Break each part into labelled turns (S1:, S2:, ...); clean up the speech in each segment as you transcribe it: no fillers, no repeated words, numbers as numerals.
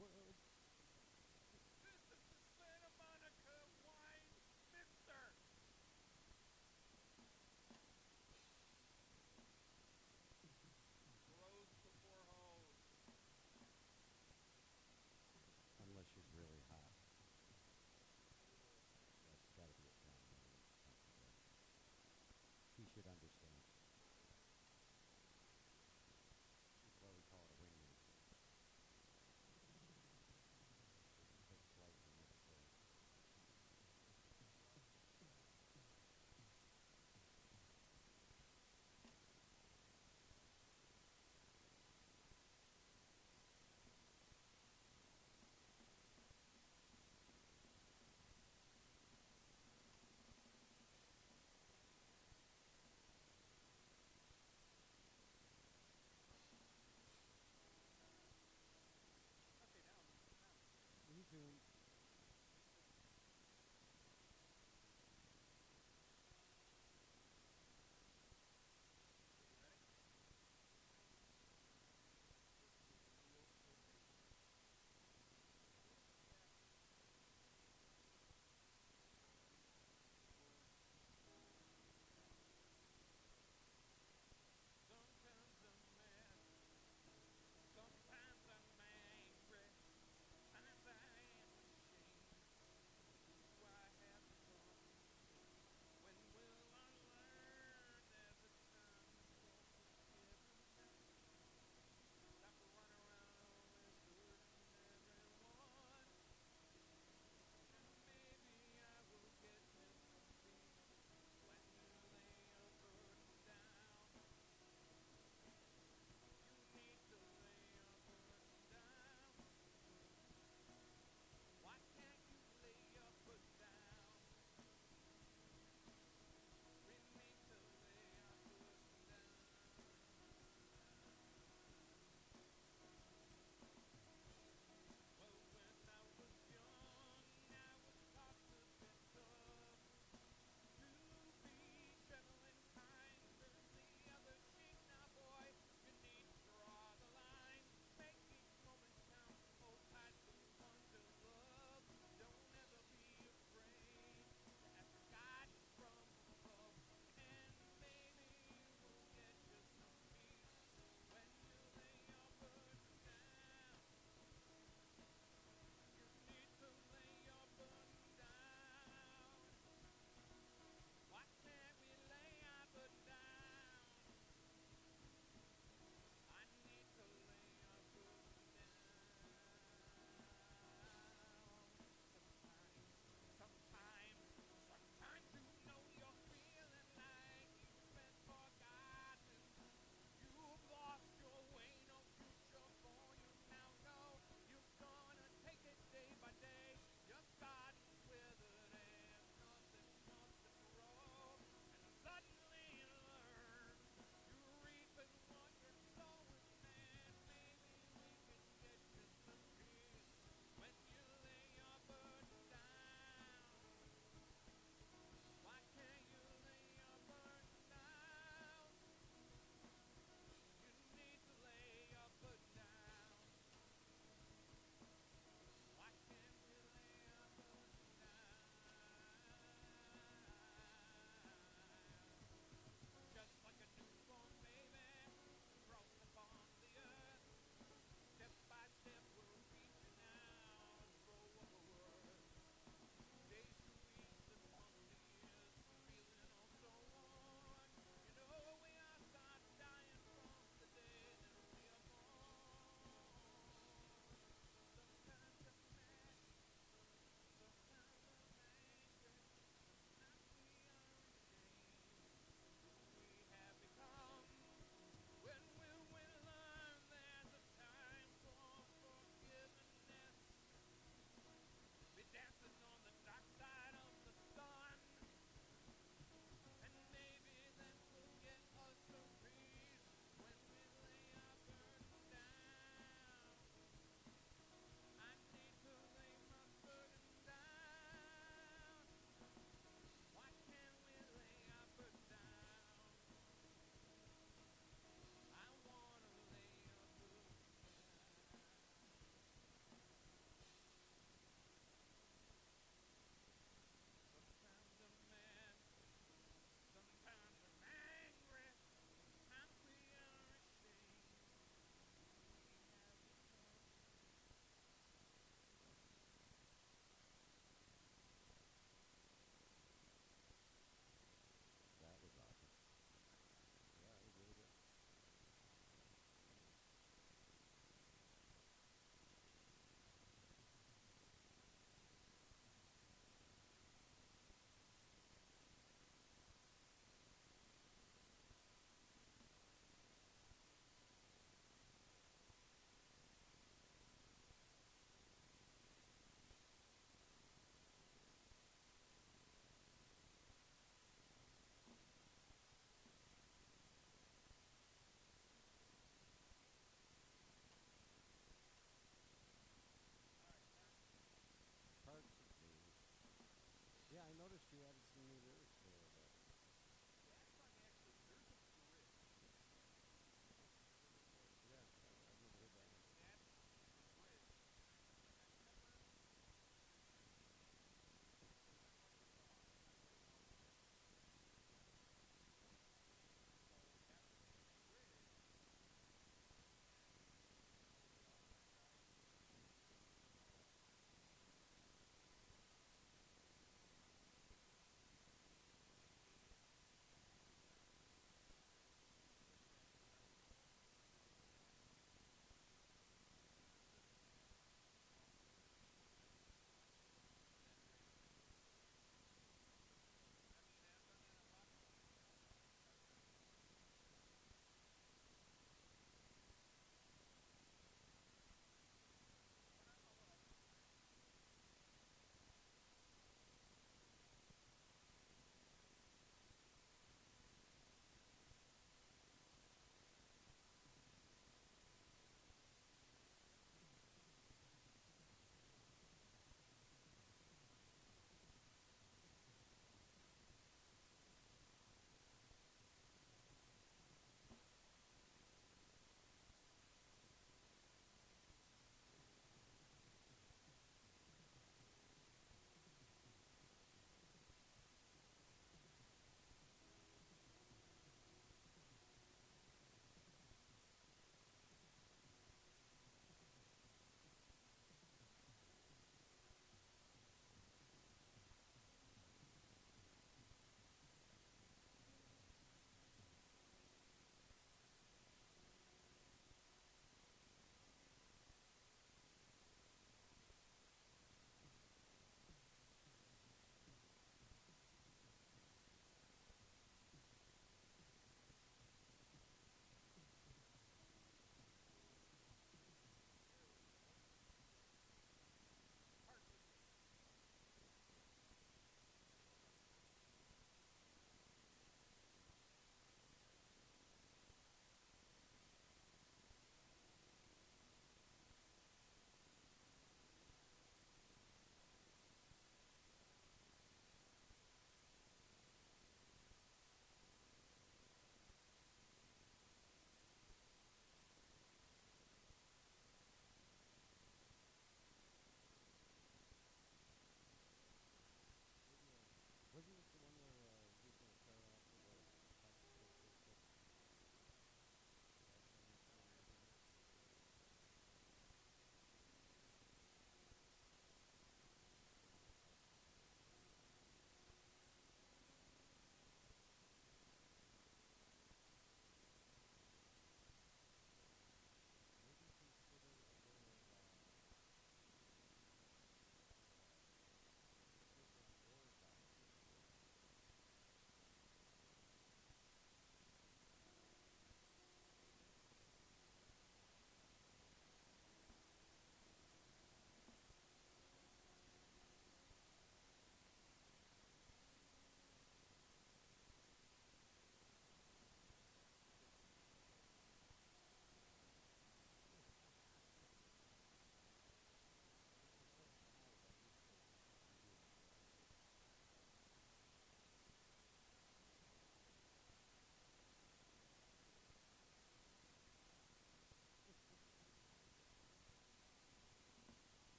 S1: This is the Santa Monica wine mixer. Grows before hose.
S2: Unless she's really hot. Yeah, she's got to be Italian. She should understand. That's why we call it a wingman.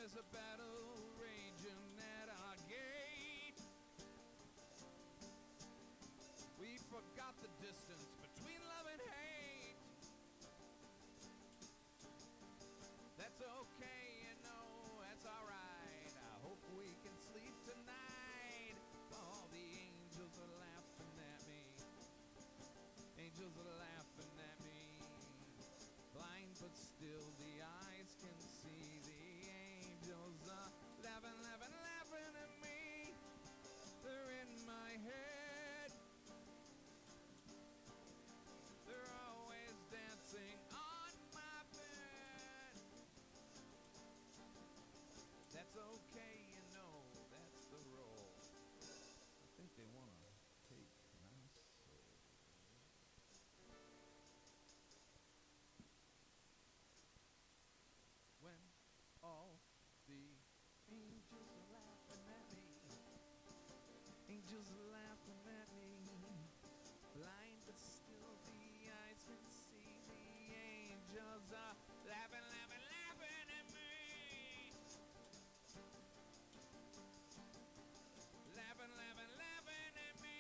S1: there's a battle raging at our gate. We forgot the distance between love and hate. That's okay, you know, that's alright. I hope we can sleep tonight. All the angels are laughing at me. Angels are laughing at me. Blind but still the eyes can see. The angels are laughing, laughing, laughing at me. They're in my head. They're always dancing on my bed. That's okay, you know, that's the role. I think they want to take my soul. When all the angels are laughing at me. Angels are laughing at me. Blind but still the eyes can see. The angels are laughing, laughing, laughing at me. Laughing, laughing, laughing at me.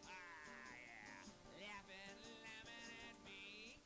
S1: Yeah. Laughing, laughing at me.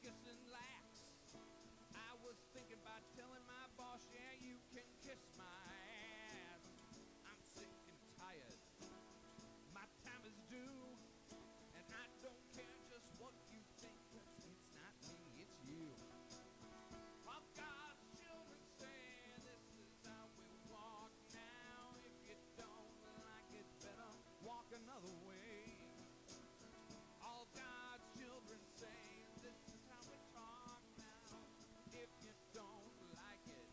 S1: kissing lax. I was thinking about telling my boss, yeah, you can kiss my ass. I'm sick and tired. My time is due. And I don't care just what you think, 'cause it's not me, it's you. All God's children say this is how we walk now. If you don't like it better, walk another way. All God's children say this is how we talk now. If you don't like it,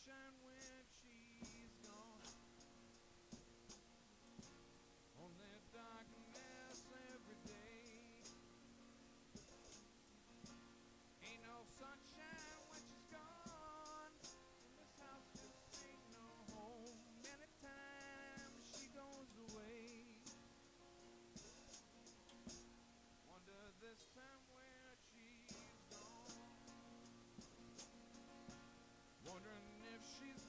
S1: sunshine when she's gone. Only darkness every day. Ain't no sunshine when she's gone. And this house just ain't no home. Anytime she goes away. Wonder this time where she's gone. Wondering if she's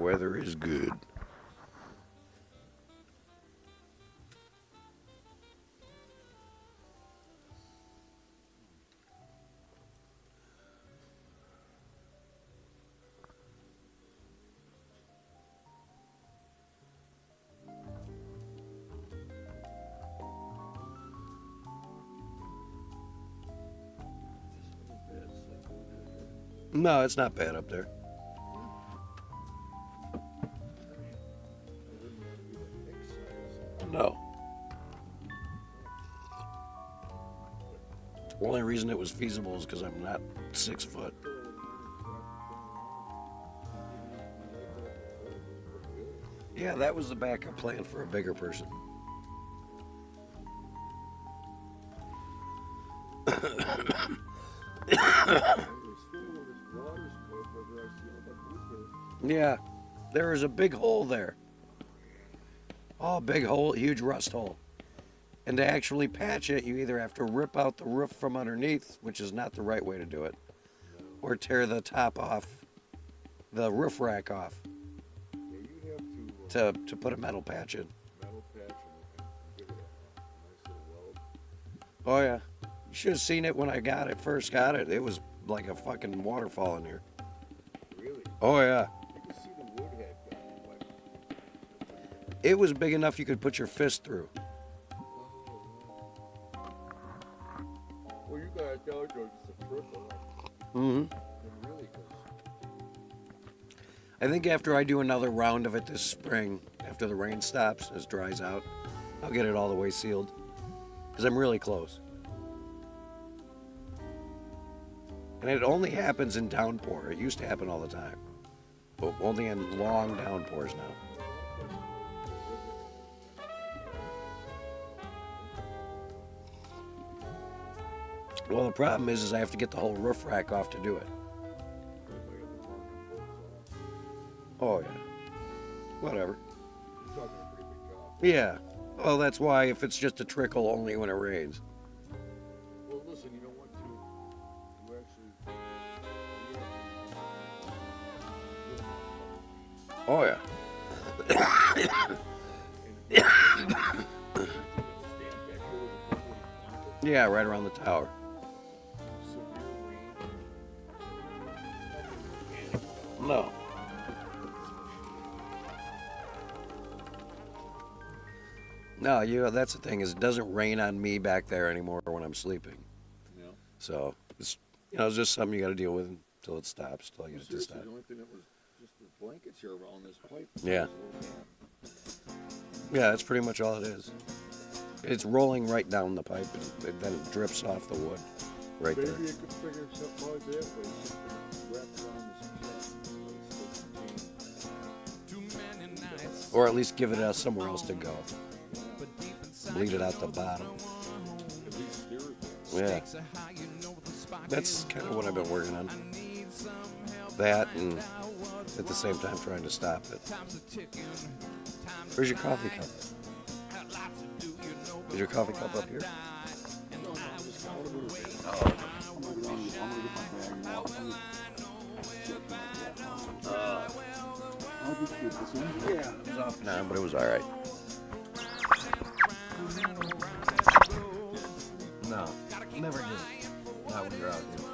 S3: weather is good. No, it's not bad up there. No. The only reason it was feasible is because I'm not 6 foot. Yeah, that was the backup plan for a bigger person. Yeah, there is a big hole there. Oh, big hole, huge rust hole. And to actually patch it, you either have to rip out the roof from underneath, which is not the right way to do it, or tear the top off, the roof rack off, to put a metal patch in. Oh yeah, you should have seen it when I first got it. It was like a fucking waterfall in here.
S4: Really?
S3: Oh yeah.
S4: You can see the wood had gotten wet.
S3: It was big enough you could put your fist through.
S4: Well, you got it down to just a trickle.
S3: Mm-hmm.
S4: It really does.
S3: I think after I do another round of it this spring, after the rain stops, as it dries out, I'll get it all the way sealed. Because I'm really close. And it only happens in downpour. It used to happen all the time. But only in long downpours now. Well, the problem is I have to get the whole roof rack off to do it. Oh, yeah. Whatever.
S4: You're talking a pretty big job.
S3: Yeah. Well, that's why if it's just a trickle, only when it rains.
S4: Well, listen, you know what, too? You actually...
S3: Oh, yeah. Yeah, right around the tower. No. No, that's the thing is it doesn't rain on me back there anymore when I'm sleeping.
S4: Yeah.
S3: So it's it's just something you got to deal with until it stops, till I get it to stop.
S4: The only thing that was just the blankets here around this pipe.
S3: Yeah. Yeah, that's pretty much all it is. It's rolling right down the pipe, and then it drips off the wood right
S4: Maybe
S3: there.
S4: you could figure something out that way. Something wrapped around this pipe.
S3: Or at least give it somewhere else to go. Bleed it out the bottom.
S4: At least steer it.
S3: Yeah. That's kind of what I've been working on. That and at the same time trying to stop it. Where's your coffee cup? Is your coffee cup up here? Oh. Yeah, it was off and on, but it was all right. No, never did. Not when you're out here.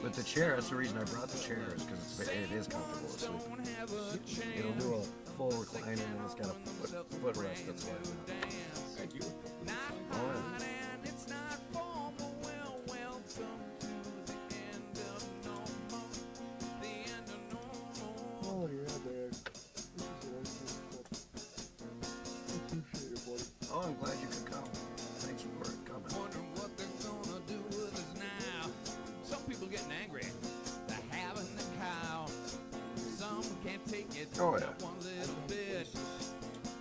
S3: But the chair, that's the reason I brought the chair, is because it is comfortable to sleep. It'll do a full recliner and it's got a footrest that's like that. Oh, yeah.
S4: Oh, yeah, man. Appreciate it, buddy.
S3: Oh, I'm glad you could come. Thanks for coming.
S1: Wondering what they're gonna do with us now. Some people getting angry. They're having the cow. Some can't take it.
S3: Oh, yeah.
S1: Not one little bit.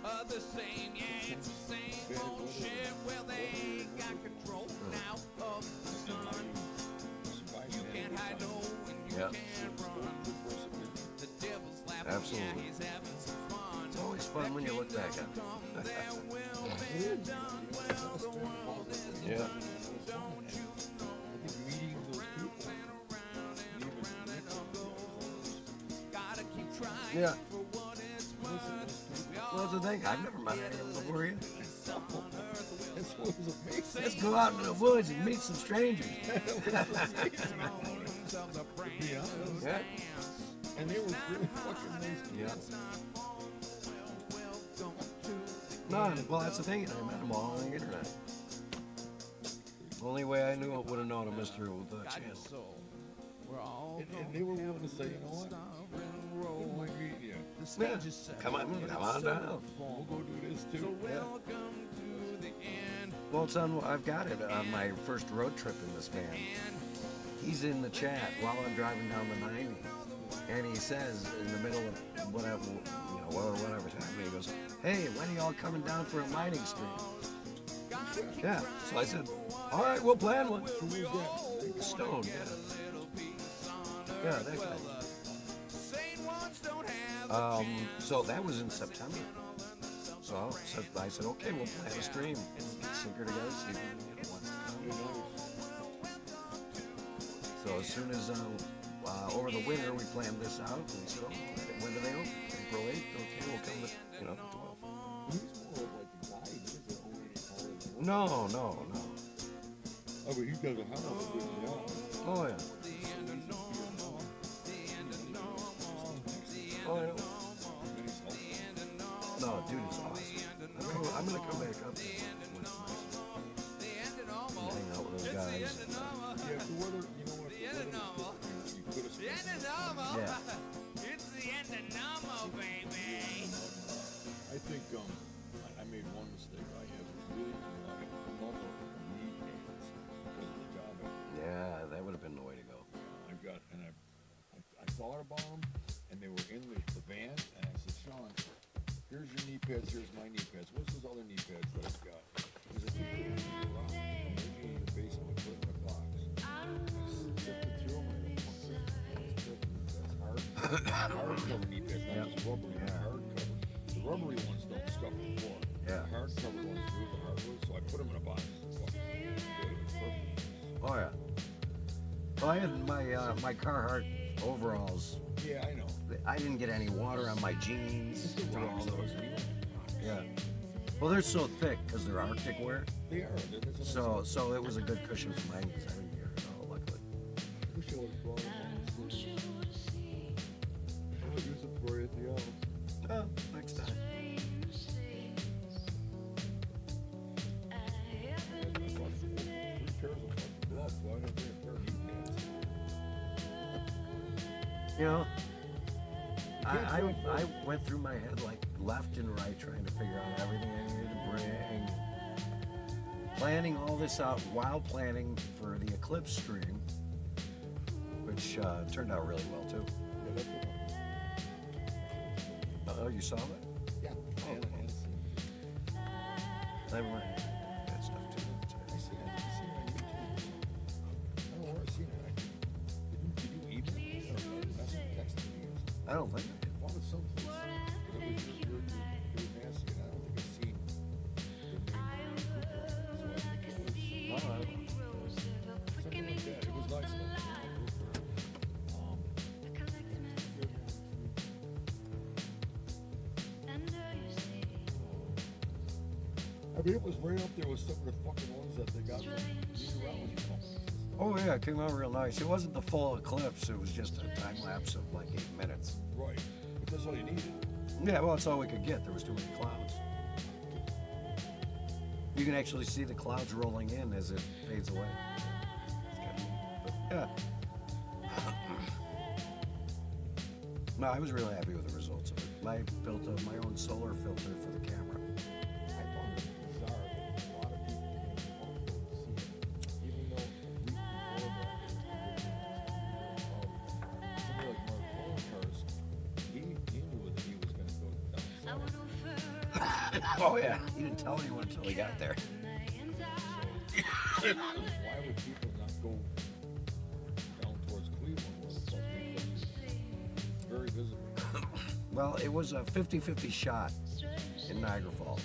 S1: Others saying, yeah, it's the same old shit. Well, they got control now of the sun. You can't hide, no, and you
S3: Yeah.
S1: can't run. The devil's laughing,
S3: Absolutely.
S1: yeah, he's having some fun.
S3: It's always fun when you look back at it. Yeah. Yeah. Well, that's the thing. I've never met anyone before you.
S4: That's what was amazing.
S3: Let's go out into the woods and meet some strangers.
S4: To be honest.
S3: Yeah.
S4: And they were really fucking nice people.
S3: Yeah. No, well, that's the thing. I met them all on the internet. Only way I knew it would have known them is through the channel.
S4: And they were willing to say, you know what? Wouldn't mind meeting you.
S3: Yeah. Come on down.
S4: We'll go do this too.
S3: Yeah. Well, son, I've got it on my first road trip in this van. He's in the chat while I'm driving down the 90, and he says in the middle of whatever's happening, he goes, "Hey, when are y'all coming down for a mining stream?" Yeah. So I said, "All right, we'll plan one."
S4: Who was that?
S3: Stone, yeah. Yeah, that guy. So that was in September. So I said, okay, we'll plan a stream. Sync her together, see if we can get one. So as soon as over the winter we planned this out, and so when do they open? April 8th. Okay, we'll come the 12th.
S4: He's more of like a guide. He's the only
S3: No.
S4: Oh, but he does a hell of a good job.
S3: Oh yeah. Oh yeah. No, dude is awesome. I'm gonna come back up there and hang out with those guys.
S4: Yeah, if the weather, you know what? If the weather was different, you could have spent
S3: Yeah.
S1: It's the end of normal, baby.
S4: I think I made one mistake. I have really a lot of lumber knee pains because of the job.
S3: Yeah, that would have been the way to go.
S4: I thought about them, and they were in the van, and I said, Sean, here's your knee pads, here's my knee pads. What's those other knee pads that I've got? He said, we put them in the garage. I'm usually in the basement, we put them in a box. I sifted through them, and I go, that's hard cover knee pads, not just rubbery, but hard cover. The rubbery ones don't scuff the floor.
S3: Yeah.
S4: The hard cover ones do the hardwood, so I put them in a box. It was perfect.
S3: Oh yeah. Well, I had my Carhartt overalls.
S4: Yeah, I know.
S3: I didn't get any water on my jeans
S4: It's the
S3: through all
S4: rocks,
S3: those.
S4: though.
S3: Yeah. Well, they're so thick because they're Arctic wear.
S4: They are. That's
S3: So it was a good cushion for mine because I didn't get it all, luckily.
S4: Wish I would have brought them on. I'll use them for you at the office.
S3: Oh, next time.
S4: I bought 3 pairs of fucking gloves, so I didn't bring a pair of knee pads.
S3: You know, I went through my head like left and right trying to figure out everything I needed to bring. Planning all this out while planning for the Eclipse stream, which turned out really well too.
S4: Yeah, that's what
S3: Oh, you saw that?
S4: Yeah. And
S3: Never mind. That stuff too.
S4: I seen it. I seen it on YouTube. I don't know where I seen it. Did you email me or message text me or something?
S3: I don't think I did.
S4: Well, it's someplace. It was your nasty, and I don't think I've seen the name of the group. So I think it was
S3: No, I don't know.
S4: something like that. It was nice. I mean, it was right up there with some of the fucking ones that they got from meteorology companies.
S3: Oh yeah, it came out real nice. It wasn't the full eclipse. It was just a time lapse of like 8 minutes.
S4: Right. But that's all you needed.
S3: Yeah, well, that's all we could get. There was too many clouds. You can actually see the clouds rolling in as it fades away. It's kind of neat. But, yeah. No, I was really happy with the results of it. I built my own solar filter for the camera.
S4: I found it bizarre that a lot of people came comfortable to see it. Even though a week before that, somebody like Mark Cars, he knew that he was going to go down south.
S3: Oh yeah, he didn't tell anyone until he got there.
S4: So, why would people not go down towards Cleveland where it's fucking very visible?
S3: Well, it was a 50-50 shot in Niagara Falls.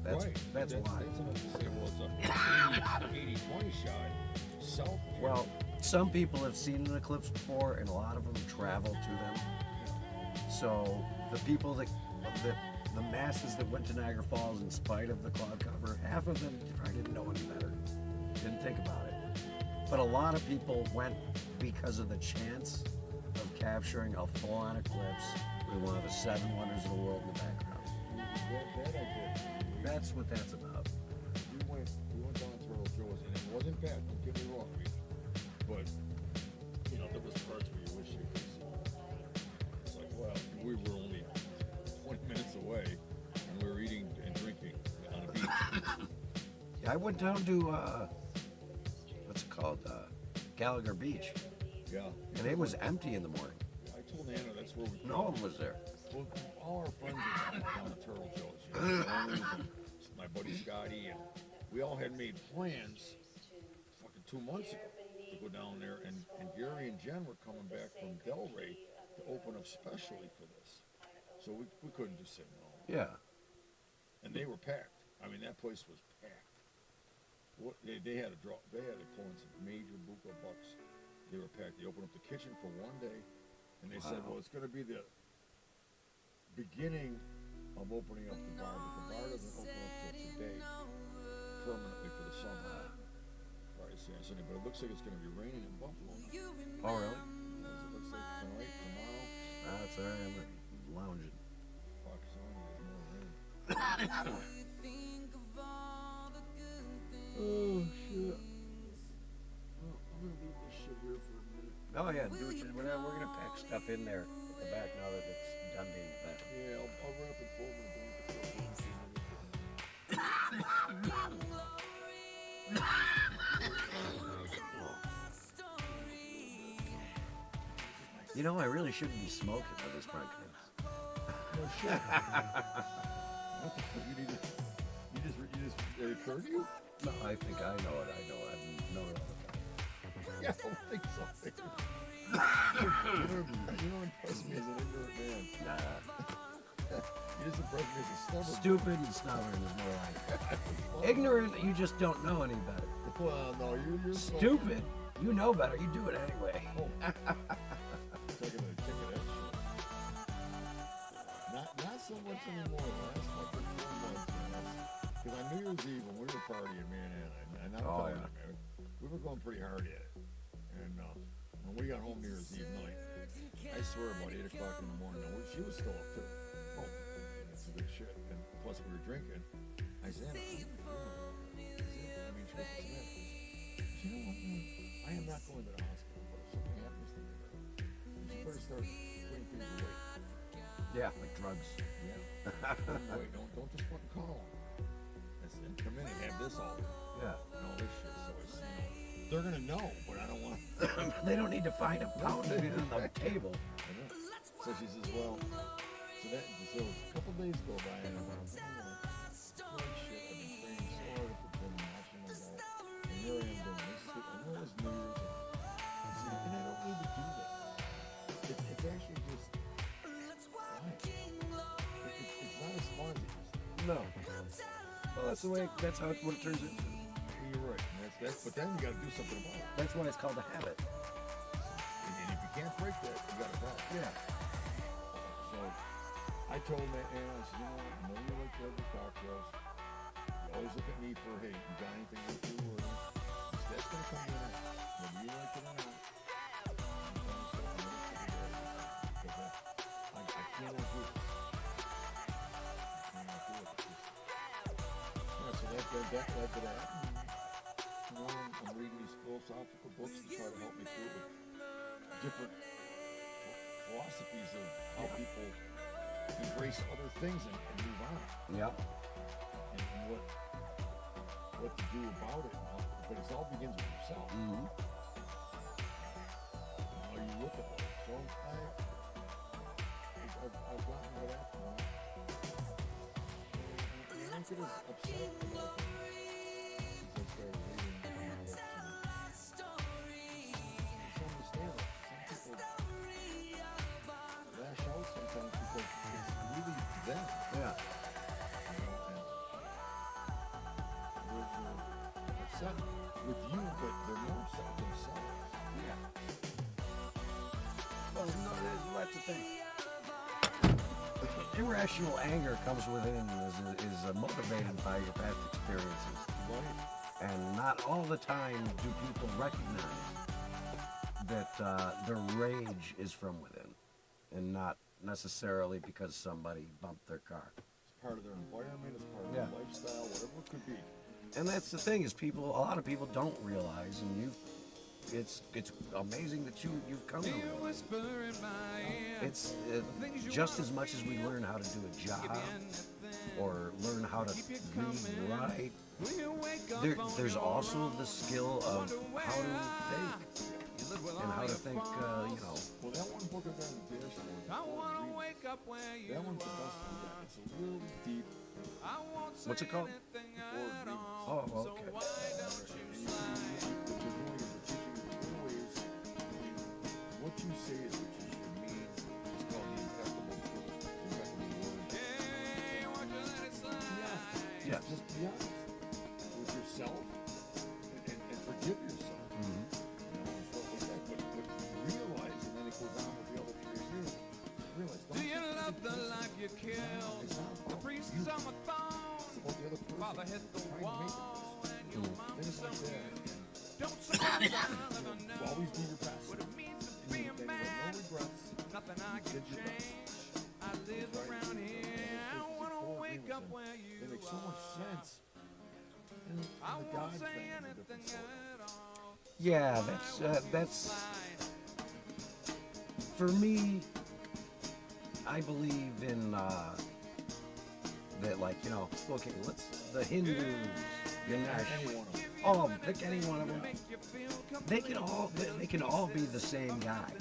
S3: That's
S4: right.
S3: that's why.
S4: That's enough to say, well, it's a 80-20 shot south of here.
S3: Well, some people have seen an eclipse before, and a lot of them travel to them. So the people the masses that went to Niagara Falls in spite of the cloud cover, half of them probably didn't know any better, didn't think about it. But a lot of people went because of the chance of capturing a full-on eclipse with one of the 7 wonders of the world in the background.
S4: That I did.
S3: That's what that's about.
S4: We went down to Turtle Joe's, and it wasn't bad. Don't get me wrong, but you know there was parts where you wish you could see. It's like, well, we were only 20 minutes away, and we were eating and drinking on a beach.
S3: Yeah, I went down to what's it called, Gallagher Beach,
S4: Yeah.
S3: and it was empty in the morning.
S4: I told Anna that's where we.
S3: No one was there.
S4: Well, all our friends were down at Turtle Joe's. You know, the owners and my buddy Scotty, and we all had made plans fucking 2 months ago to go down there, and Gary and Jen were coming back from Delray to open up specially for this. So we couldn't just say no.
S3: Yeah.
S4: And they were packed. I mean, that place was packed. What they had to pull in some major buka bucks. They were packed. They opened up the kitchen for one day, and they said, well, it's going to be the beginning of opening up the bar, but the bar doesn't open up till today, permanently for the summer. Friday, Saturday, Sunday. But it looks like it's going to be raining in Buffalo now.
S3: Oh, really?
S4: It looks like tonight, tomorrow.
S3: That's all right. I'm lounging.
S4: Fuck, son, there's more rain. Oh, shit. Well, I'm going to leave this shit here for a minute.
S3: Oh yeah, do what we're gonna pack stuff in there at the back now that it's done being packed.
S4: Yeah, I'll run up and fold and
S3: You know, I really shouldn't be smoking for this podcast.
S4: No shit. What the fuck? You just it occurred to you?
S3: No, I think I know it. I've known it all the time.
S4: Yeah, I don't think so. You don't impress me as an ignorant man.
S3: Nah.
S4: You just impress me as a stubborn.
S3: Stupid and stubborn is more like it. Ignorant, you just don't know any better.
S4: Well, no, you're
S3: Stupid, you know better. You do it anyway.
S4: Oh. Taking a kick at that shit. Not so much anymore. Last fucking 4 months, man. Because on New Year's Eve when we were partying, man, and I'm telling you, man, we were going pretty hard at it. And when we got home New Year's Eve night, I swear about 8 o'clock in the morning, she was still up too. Oh, that's some good shit. And plus we were drinking. I said, she goes, you know what, man? I am not going to the hospital, but if something happens to me, you better start putting things away.
S3: Yeah, like drugs.
S4: Yeah. Wait, don't just fucking call them. And come in and have this all day.
S3: Yeah.
S4: And all this shit. So it's, they're gonna know, but I don't want.
S3: They don't need to find a pound of it on the table.
S4: I know. So she says, well, so a couple days go by and I'm like, holy shit, I've been training so hard at the gym, watching my diet, and here I am doing this. I know it's New Year's, and I don't need to do that. It's actually just fine. It's not as fun as it used to be.
S3: No. Well, that's what it turns into.
S4: You're right. But then you got to do something about it.
S3: That's why it's called a habit.
S4: And if you can't break that, you got to break it.
S3: Yeah.
S4: So I told him that, and I said, you know what? I know you like to have the cocktails. You always look at me for, hey, you got anything with you? Or that's going to come in, whether you like it or not. Because I cannot do it. So that led to that. You know, I'm reading these philosophical books to try to help me through with different philosophies of how people embrace other things and move on.
S3: Yep.
S4: And what to do about it. But it all begins with yourself.
S3: Mm-hmm.
S4: And how you look at it. So I've gotten to that point. I don't get as upset about it since I started reading books. Just understand that some people lash out sometimes because it's really them.
S3: Yeah.
S4: You know, and they're upset with you, but they're more upset with themselves.
S3: Yeah. Well, no, that's the thing. irrational anger comes within is motivated by your past experiences.
S4: Right.
S3: And not all the time do people recognize that their rage is from within and not necessarily because somebody bumped their car.
S4: It's part of their environment, it's part of
S3: Yeah.
S4: their lifestyle, whatever it could be.
S3: And that's the thing is a lot of people don't realize, and it's amazing that you've come to
S1: You
S3: realize.
S1: whisper in my ear.
S3: It's just as much as we learn how to do a job or learn how to read and write.
S1: When you wake up
S3: There's
S1: on your
S3: also
S1: own,
S3: the skill of how to think
S1: you live with
S3: and
S1: all
S3: how to
S1: your
S3: think.
S1: faults.
S4: Well, that one book I got in the dashboard.
S1: I wanna wake up where you
S4: That one's the best
S1: are.
S4: one. It's a really deep.
S1: I won't say
S3: What's it called?
S1: anything
S4: Or
S1: at
S4: read.
S1: all.
S3: Oh,
S1: So
S3: okay.
S1: why don't you
S4: And
S1: slide?
S4: what they're doing is they're teaching you ways. What you say is what you should mean. It's called the impeccable truth. Impeccable word.
S1: Hey, won't you let it slide?
S3: Yes.
S4: Just be honest with yourself and forgive yourself.
S3: Mhm.
S4: You know, and stuff like that. But realize, and then it goes on with the other three years. Realize,
S1: Do you love the life you killed?
S4: It's not
S1: The
S4: about
S1: priest
S4: you.
S1: is on my
S4: It's
S1: phone.
S4: about the other person.
S1: Father hit the
S4: trying to make
S1: wall, and your
S3: Mm.
S1: mom
S4: it. Things like
S1: somewhere.
S4: that.
S1: Don't suppose I'll ever know
S4: Always do your best.
S1: what it means to
S4: And
S1: be
S4: you
S1: a
S4: have
S1: man.
S4: no regrets.
S1: Nothing I can
S4: Did your best.
S1: change. I live
S4: That's right.
S1: around here. I
S4: Those
S1: wanna
S4: four
S1: wake up
S4: agreements,
S1: where
S4: and
S1: you
S4: They make so much
S1: are.
S4: sense. And
S1: I
S4: the
S1: won't
S4: God
S1: say
S4: thing is a
S1: anything
S4: different story.
S1: at all.
S3: Yeah,
S1: Why won't you
S3: that's
S1: slide?
S3: for me. I believe in that, like okay, let's the Hindus, Ganesh,
S4: Any one of them.
S3: all of them, pick any one of them.
S1: Make you feel
S3: They can all be the same guy,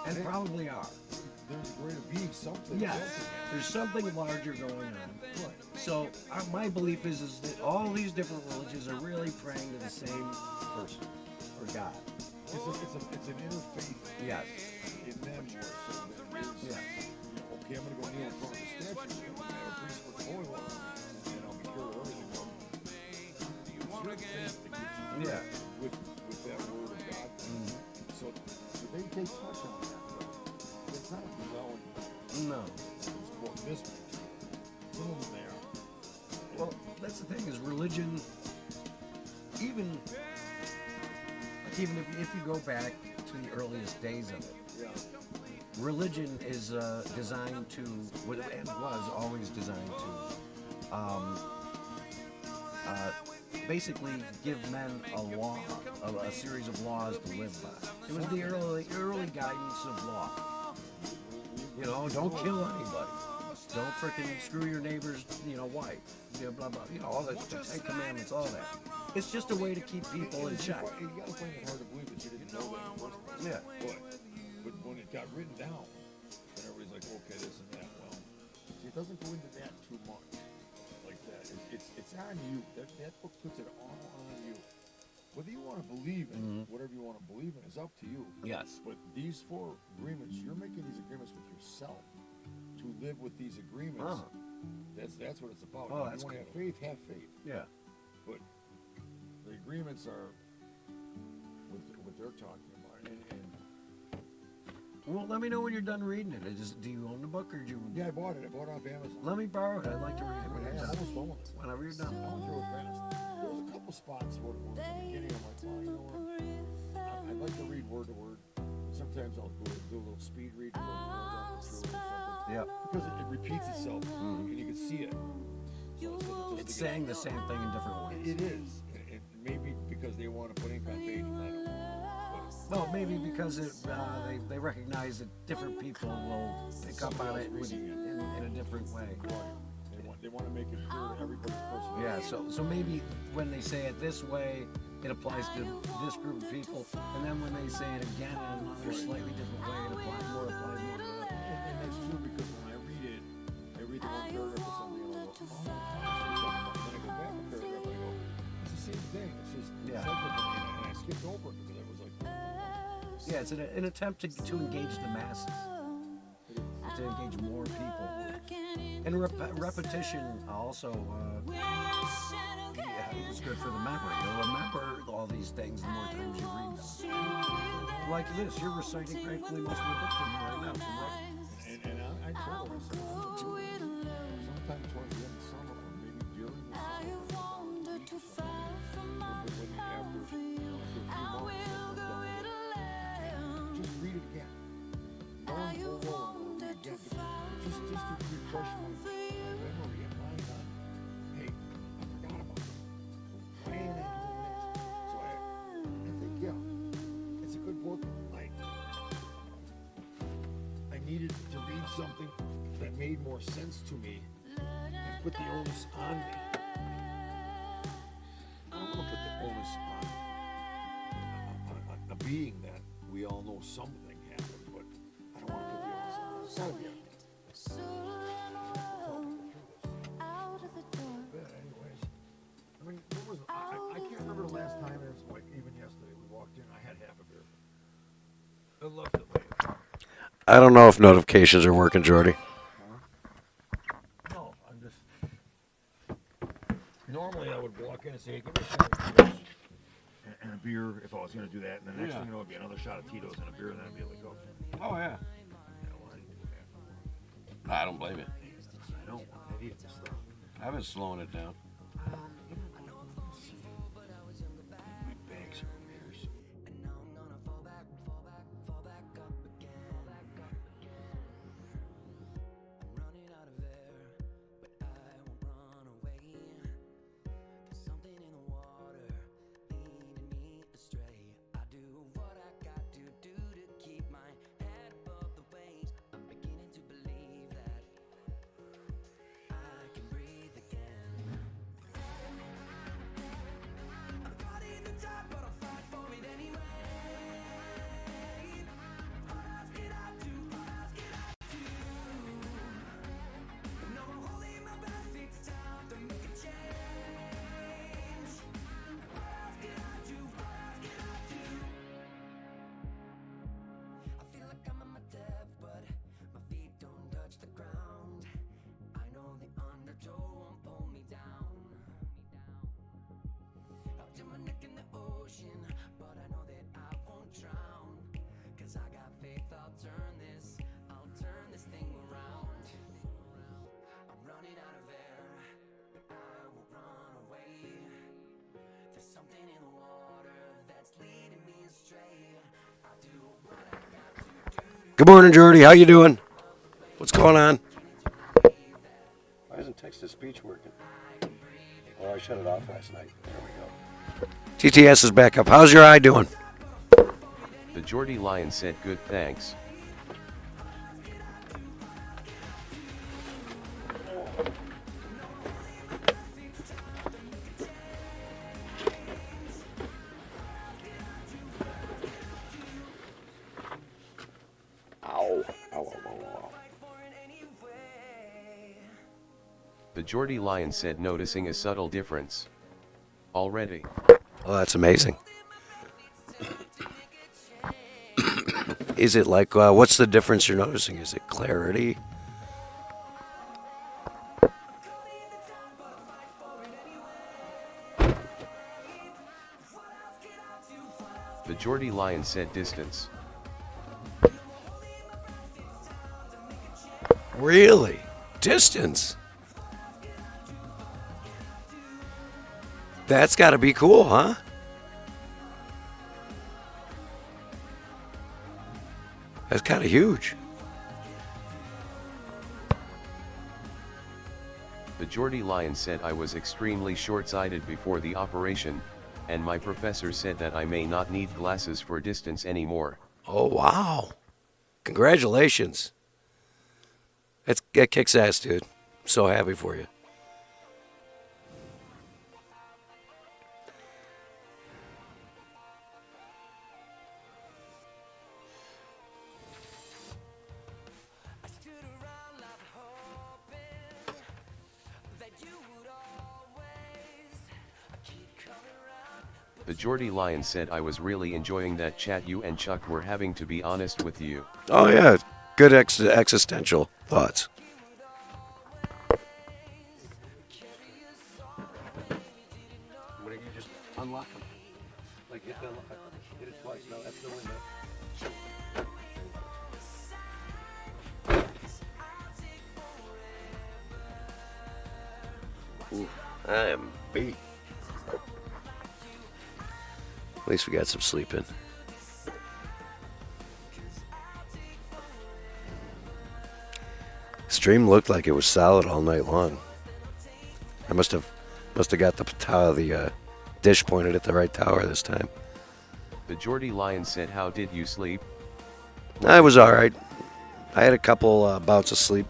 S3: and probably are.
S4: There's a greater being, something.
S3: Yes,
S4: something.
S3: there's something larger going on. So my belief is that all these different religions are really praying to the same person or God.
S4: It's an interfaith
S3: Yes.
S4: in them more so than it is.
S3: Yes.
S4: Okay, I'm gonna go kneel in front of the statue. I'm gonna have a priest put holy water on it, and I'll be cured of everything. Well, it's your faith that gives you
S3: Yeah.
S4: with that word of God. So they touch on that. But it's not well
S3: No.
S4: in this picture. Some of them they are.
S3: Well, that's the thing is religion. Even if you go back to the earliest days of it,
S4: Yeah.
S3: religion is designed to, and was always designed to, basically give men a law, a series of laws to live by. It was the early guidance of law. Don't kill anybody. Don't frickin' screw your neighbor's, wife. Blah blah. All the Ten Commandments, all that. It's just a way to keep people in check.
S4: You gotta find it hard to believe that you didn't know that in the first place.
S3: Yeah.
S4: But when it got written down, and everybody's like, okay, this and that. Well, see, it doesn't go into that too much like that. It's on you. That book puts it all on you. Whether you want to believe in whatever you want to believe in is up to you.
S3: Yes.
S4: But these 4 agreements, you're making these agreements with yourself to live with these agreements.
S3: Uh-huh.
S4: That's what it's about.
S3: Oh,
S4: If
S3: that's
S4: you want to
S3: cool.
S4: have faith.
S3: Yeah.
S4: But the agreements are what they're talking about. And
S3: Well, let me know when you're done reading it. Do you own the book or did you?
S4: yeah, I bought it. I bought it off Amazon.
S3: Let me borrow it. I'd like to read it when
S4: Yeah,
S3: you're
S4: I'm
S3: done.
S4: almost done with it.
S3: Whenever you're
S4: I
S3: done.
S4: went through it fast. There was a couple spots where at the beginning I'm like, well, you know what? I'd like to read word to word. Sometimes I'll do a little speed read, go through or something.
S3: Yeah.
S4: Because it repeats itself, and you can see it. So just
S3: It's
S4: to get-
S3: saying the same thing in different ways.
S4: It is. And maybe because they want to put ink on pages, I don't know.
S3: Well, maybe because they recognize that different people will pick up on it in a different way.
S4: They want to make it clear to everybody's person.
S3: Yeah, so maybe when they say it this way, it applies to this group of people, and then when they say it again in another slightly different way, it applies more to that.
S4: And that's true because when I read the one paragraph or something, and I'll go, oh, and then I go back a paragraph, I go, it's the same thing. It's just
S3: Yeah.
S4: cyclical, and I skipped over it because I was like,
S3: Yeah, it's an attempt to engage the masses, to engage more people. And repetition also is good for the memory. You'll remember all these things the more times you read them. Like this, you're reciting practically most of the book to me right now from writing.
S4: and I control of myself. Sometime towards the end of summer, or maybe during the summer, we'll sit down on the beach or something. But when you after a few months, I'll come down with it. Just read it again. Knowing full well I'm gonna read it again. Just to refresh my memory and mind on, hey, I forgot about it. Why ain't I doing this? So I think, yeah, it's a good book. I needed to read something that made more sense to me and put the onus on me. I don't want to put the onus on a being that we all know something happened, but I don't want to put the onus on it. It's gotta be on me. But anyways, I mean, what was I can't remember the last time. It was like even yesterday we walked in. I had half a beer. I left it late.
S3: I don't know if notifications are working, Jordy.
S4: No, I'm just. Normally I would walk in and say, give me a shot of Tito's and a beer if I was going to do that. And the next thing you know, it'd be another shot of Tito's and a beer, and then I'd be able to go.
S3: Oh, yeah.
S4: Yeah, well, I didn't do that.
S3: I don't blame you.
S4: I don't want to eat this stuff.
S3: I've been slowing it down.
S4: My bags are beers.
S3: Good morning, Jordy. How you doing? What's going on? Why isn't text-to-speech working? Oh, I shut it off last night. There we go. TTS is back up. How's your eye doing?
S5: The Geordie Lion said good thanks.
S3: Ow. Ow, ow, ow, ow.
S5: The Geordie Lion said, noticing a subtle difference already.
S3: Oh, that's amazing. Is it like, what's the difference you're noticing? Is it clarity?
S5: The Geordie Lion said distance.
S3: Really? Distance? That's got to be cool, huh? That's kind of huge.
S5: The Geordie Lion said, I was extremely short-sighted before the operation, and my professor said that I may not need glasses for distance anymore.
S3: Oh, wow. Congratulations. That kicks ass, dude. I'm so happy for you.
S5: The Geordie Lion said, I was really enjoying that chat you and Chuck were having, to be honest with you.
S3: Oh, yeah. Good existential thoughts. What do you just unlock them? Like hit it twice. No, that's the window. I am beat. At least we got some sleep in. Stream looked like it was solid all night long. I must have got the dish pointed at the right tower this time.
S5: The Geordie Lion said, how did you sleep?
S3: I was all right. I had a couple bouts of sleep.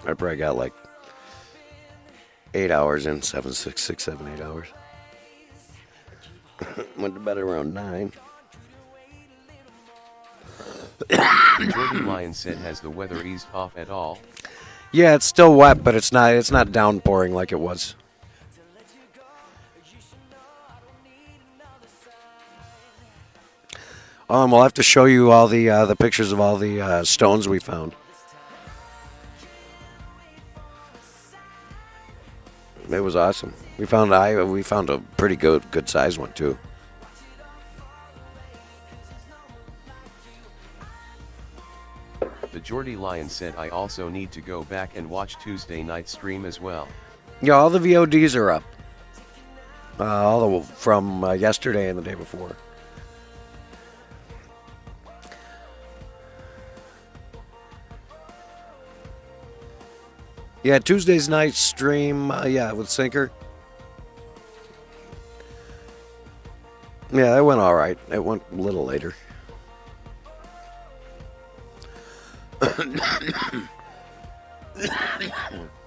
S3: I probably got like 8 hours in, 7, 8 hours. Went to bed around 9.
S5: The Geordie Lion said, has the weather eased off at all?
S3: Yeah, it's still wet, but it's not downpouring like it was. We'll have to show you all the pictures of all the stones we found. It was awesome. We found a pretty good sized one too.
S5: The Geordie Lion said, I also need to go back and watch Tuesday night stream as well.
S3: Yeah, all the VODs are up. From yesterday and the day before. Yeah, Tuesday's night stream, with Sinker. Yeah, it went all right. It went a little later.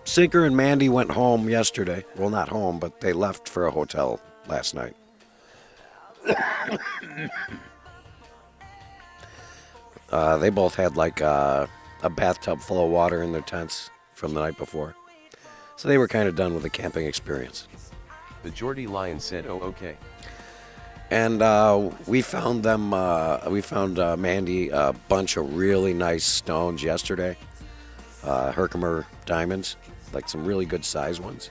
S3: Sinker and Mandy went home yesterday. Well, not home, but they left for a hotel last night. They both had like a bathtub full of water in their tents from the night before. So they were kind of done with the camping experience.
S5: The Geordie Lion said, oh, okay.
S3: And we found them, Mandy, a bunch of really nice stones yesterday. Herkimer diamonds, like some really good size ones.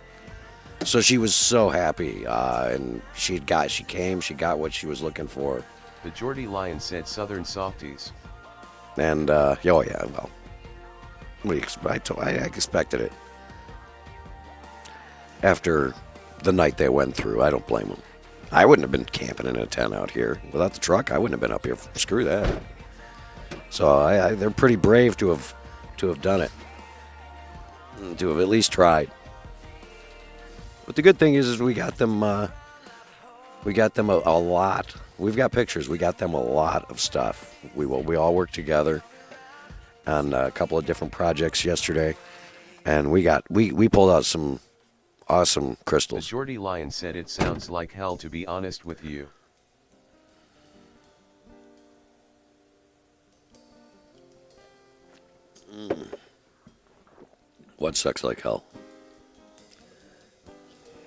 S3: So she was so happy, and she got what she was looking for.
S5: The Geordie Lion said, Southern Softies.
S3: And, oh yeah, well, what do you expect? I expected it. After the night they went through, I don't blame them. I wouldn't have been camping in a tent out here. Without the truck, I wouldn't have been up here. Screw that. So they're pretty brave to have done it. To have at least tried. But the good thing is we got them a lot. We've got pictures. We got them a lot of stuff. We all worked together on a couple of different projects yesterday, and we pulled out some awesome
S5: The
S3: crystals.
S5: Geordie Lion said, it sounds like hell, to be honest with you.
S3: What sucks like hell?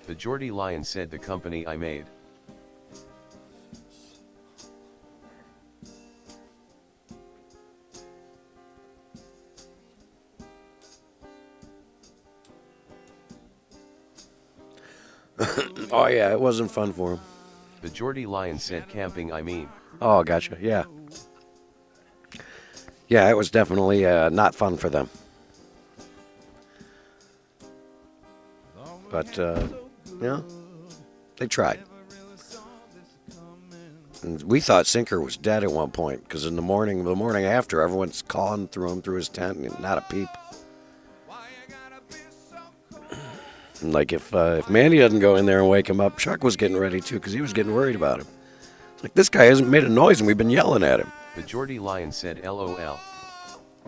S5: The Geordie Lion said, the company I made.
S3: Oh yeah, it wasn't fun for him.
S5: The Geordie Lion said, camping I mean.
S3: Oh, gotcha. Yeah. Yeah, it was definitely not fun for them. But, they tried. And we thought Sinker was dead at one point, because in the morning after, everyone's calling through his tent, and not a peep. And like, if Mandy doesn't go in there and wake him up, Chuck was getting ready to, because he was getting worried about him. It's like, this guy hasn't made a noise, and we've been yelling at him.
S5: The Geordie Lion said, LOL.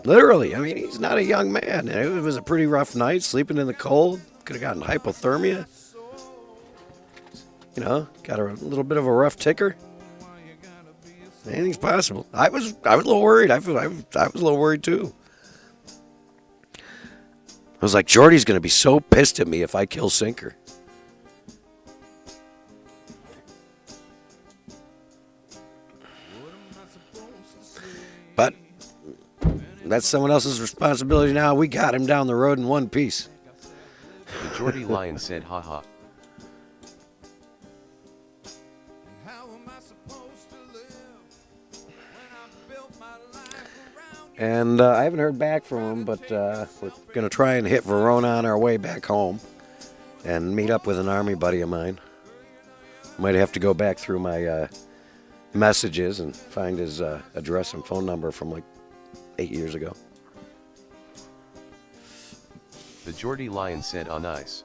S3: Literally, I mean, he's not a young man. It was a pretty rough night, sleeping in the cold. Could have gotten hypothermia. You know, got a little bit of a rough ticker. Anything's possible. I was a little worried. I was a little worried too. I was like, Jordy's going to be so pissed at me if I kill Sinker. But that's someone else's responsibility now. We got him down the road in one piece.
S5: The Geordie Lion said, haha.
S3: And I haven't heard back from him, but we're going to try and hit Verona on our way back home and meet up with an Army buddy of mine. Might have to go back through my messages and find his address and phone number from like 8 years ago.
S5: The Geordie Lion said on ice.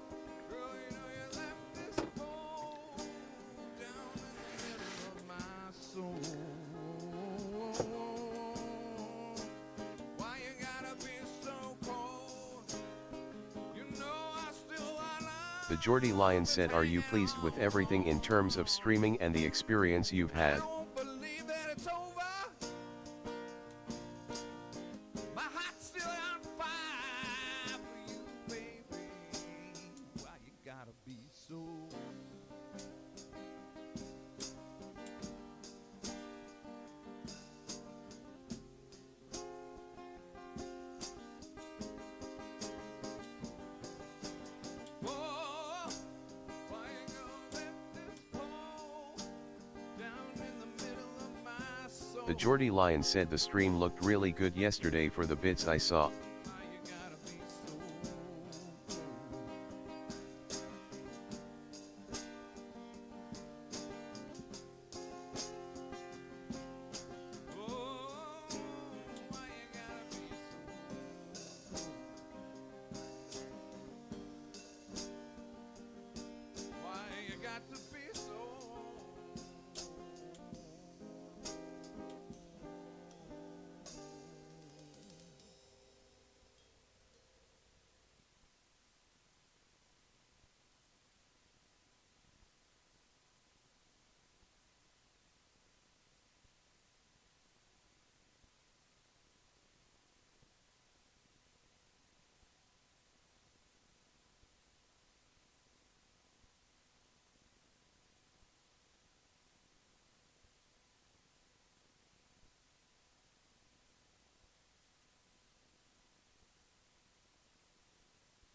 S5: The Geordie Lion said, are you pleased with everything in terms of streaming and the experience you've had? The Geordie Lion said the stream looked really good yesterday for the bits I saw.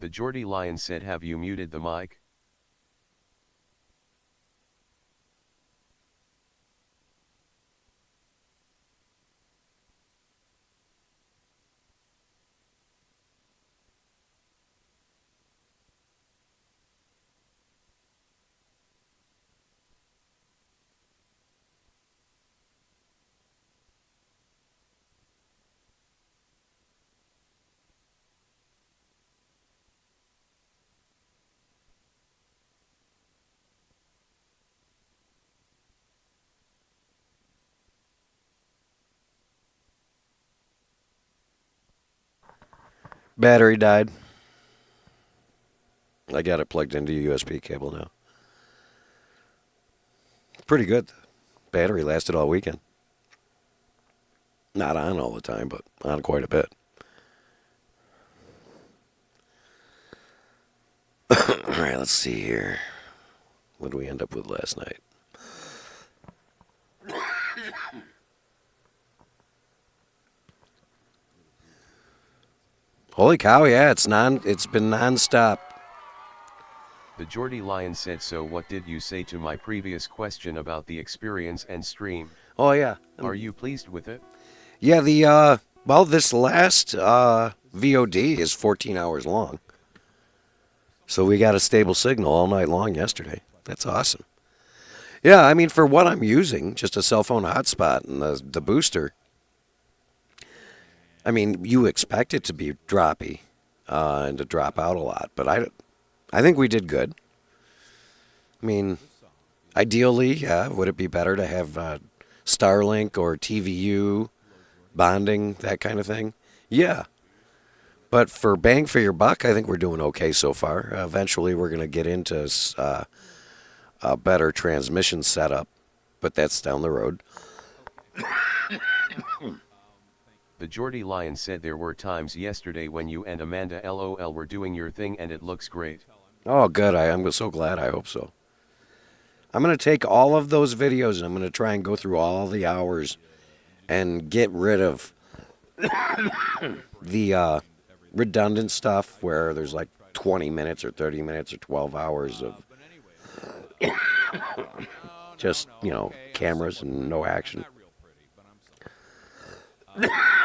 S5: The Geordie Lion said, have you muted the mic?
S3: Battery died. I got it plugged into a USB cable now. Pretty good. Battery lasted all weekend. Not on all the time, but on quite a bit. All right, let's see here. What did we end up with last night? Holy cow, yeah, it's been nonstop.
S5: The Geordie Lion said, so what did you say to my previous question about the experience and stream?
S3: Oh yeah.
S5: Are you pleased with it?
S3: Yeah, this last VOD is 14 hours long. So we got a stable signal all night long yesterday. That's awesome. Yeah, I mean, for what I'm using, just a cell phone hotspot and the booster, I mean, you expect it to be droppy and to drop out a lot, but I think we did good. I mean, ideally, yeah, would it be better to have Starlink or TVU bonding, that kind of thing? Yeah. But for bang for your buck, I think we're doing okay so far. Eventually, we're going to get into a better transmission setup, but that's down the road.
S5: The Geordie Lion said there were times yesterday when you and Amanda LOL were doing your thing and it looks great.
S3: Oh, good. I'm so glad. I hope so. I'm going to take all of those videos and I'm going to try and go through all the hours and get rid of the redundant stuff where there's like 20 minutes or 30 minutes or 12 hours of just, cameras and no action.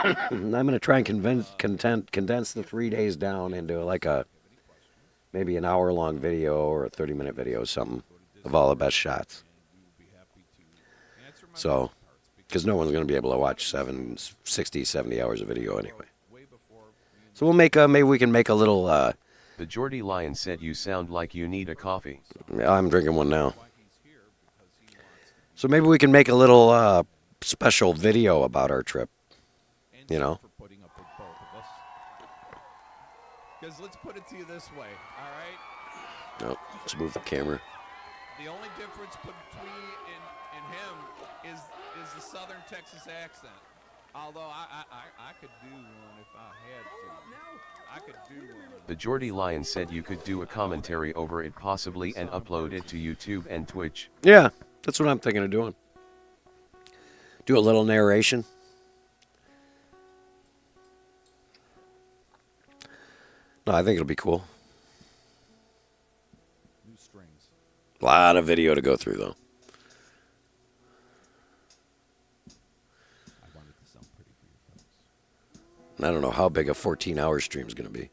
S3: I'm going to try and condense the 3 days down into like maybe an hour-long video or a 30-minute video or something of all the best shots. So, because no one's going to be able to watch 60, 70 hours of video anyway. So we'll make maybe we can make a little.
S5: The Geordie Lion said you sound like you need a coffee.
S3: I'm drinking one now. So maybe we can make a little special video about our trip. You know.
S1: For putting up with both of us. Because let's put it to you this way, all right?
S3: No, let's move the camera.
S1: The only difference between me and him is the Southern Texas accent. Although I could do one if I had to. I could do one.
S5: The Geordie Lion said you could do a commentary over it possibly and upload it to YouTube and Twitch.
S3: Yeah, that's what I'm thinking of doing. Do a little narration. No, I think it'll be cool.
S1: New strings.
S3: A lot of video to go through, though.
S1: I want it to sound pretty for you folks.
S3: And I don't know how big a 14-hour stream is going to be.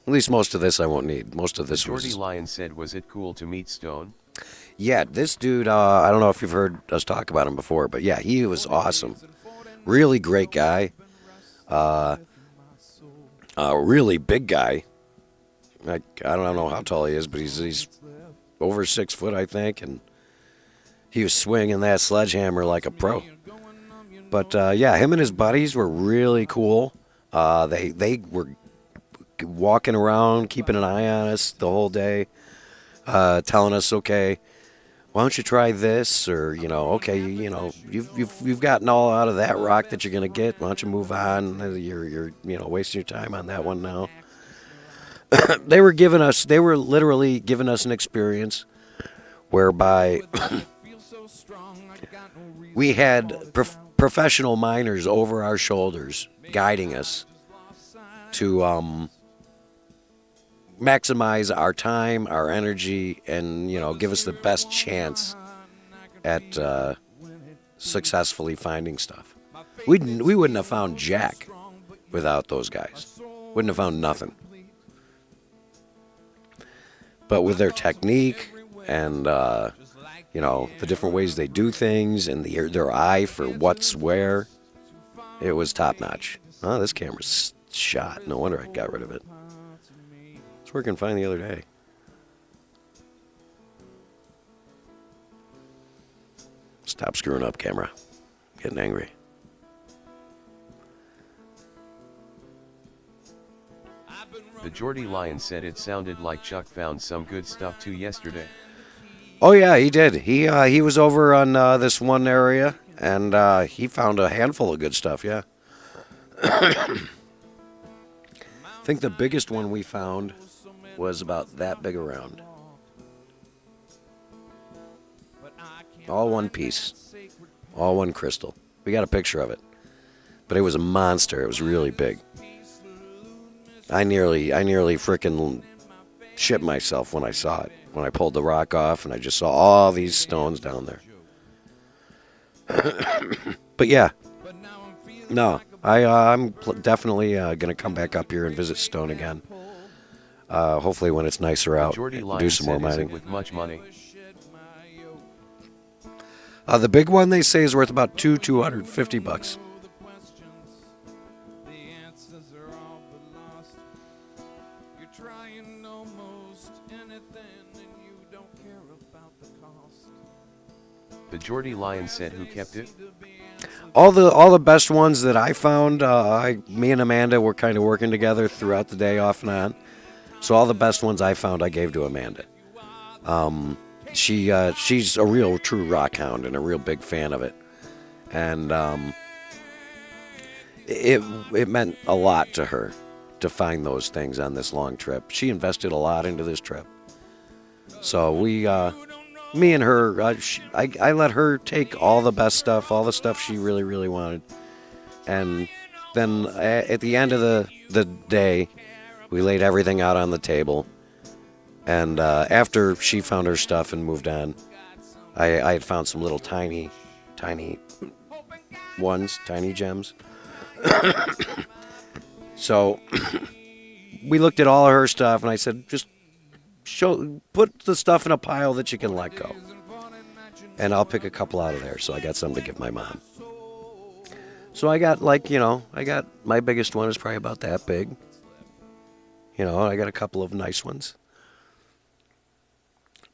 S3: At least most of this I won't need. Most of this
S5: The Geordie
S3: was...
S5: Lion said, was it cool to meet Stone?
S3: Yeah, this dude, I don't know if you've heard us talk about him before, but yeah, he was awesome. Really great guy. Really big guy. I don't know how tall he is, but he's over 6 foot, I think, and he was swinging that sledgehammer like a pro. But yeah, him and his buddies were really cool. They were walking around, keeping an eye on us the whole day, telling us, okay, why don't you try this, or okay, you've gotten all out of that rock that you're gonna get. Why don't you move on? You're wasting your time on that one now. They were literally giving us an experience whereby we had professional miners over our shoulders guiding us to maximize our time, our energy, and give us the best chance at successfully finding stuff. We wouldn't have found jack without those guys. Wouldn't have found nothing. But with their technique and the different ways they do things and their eye for what's where, it was top notch. Oh, this camera's shot. No wonder I got rid of it. It's working fine the other day. Stop screwing up, camera. Getting angry.
S5: The Geordie Lion said it sounded like Chuck found some good stuff too yesterday.
S3: Oh yeah, he did. He was over on this one area, and he found a handful of good stuff. Yeah. I think the biggest one we found was about that big around. All one piece. All one crystal. We got a picture of it. But it was a monster. It was really big. I nearly frickin' shit myself when I saw it. When I pulled the rock off and I just saw all these stones down there. But yeah. No, I'm definitely going to come back up here and visit Stone again. Hopefully when it's nicer out, do some more mining.
S5: With much money.
S3: The big one they say is worth about $250.
S5: The Geordie Lion said who kept it?
S3: All the best ones that I found, me and Amanda were kind of working together throughout the day off and on. So all the best ones I found, I gave to Amanda. She's a real true rock hound and a real big fan of it. And it meant a lot to her to find those things on this long trip. She invested a lot into this trip. So me and her, I let her take all the best stuff, all the stuff she really, really wanted. And then at the end of the day, we laid everything out on the table. And after she found her stuff and moved on, I had found some little tiny ones, tiny gems. So we looked at all of her stuff, and I said, just put the stuff in a pile that you can let go, and I'll pick a couple out of there. So I got some to give my mom. So I got my biggest one is probably about that big. I got a couple of nice ones.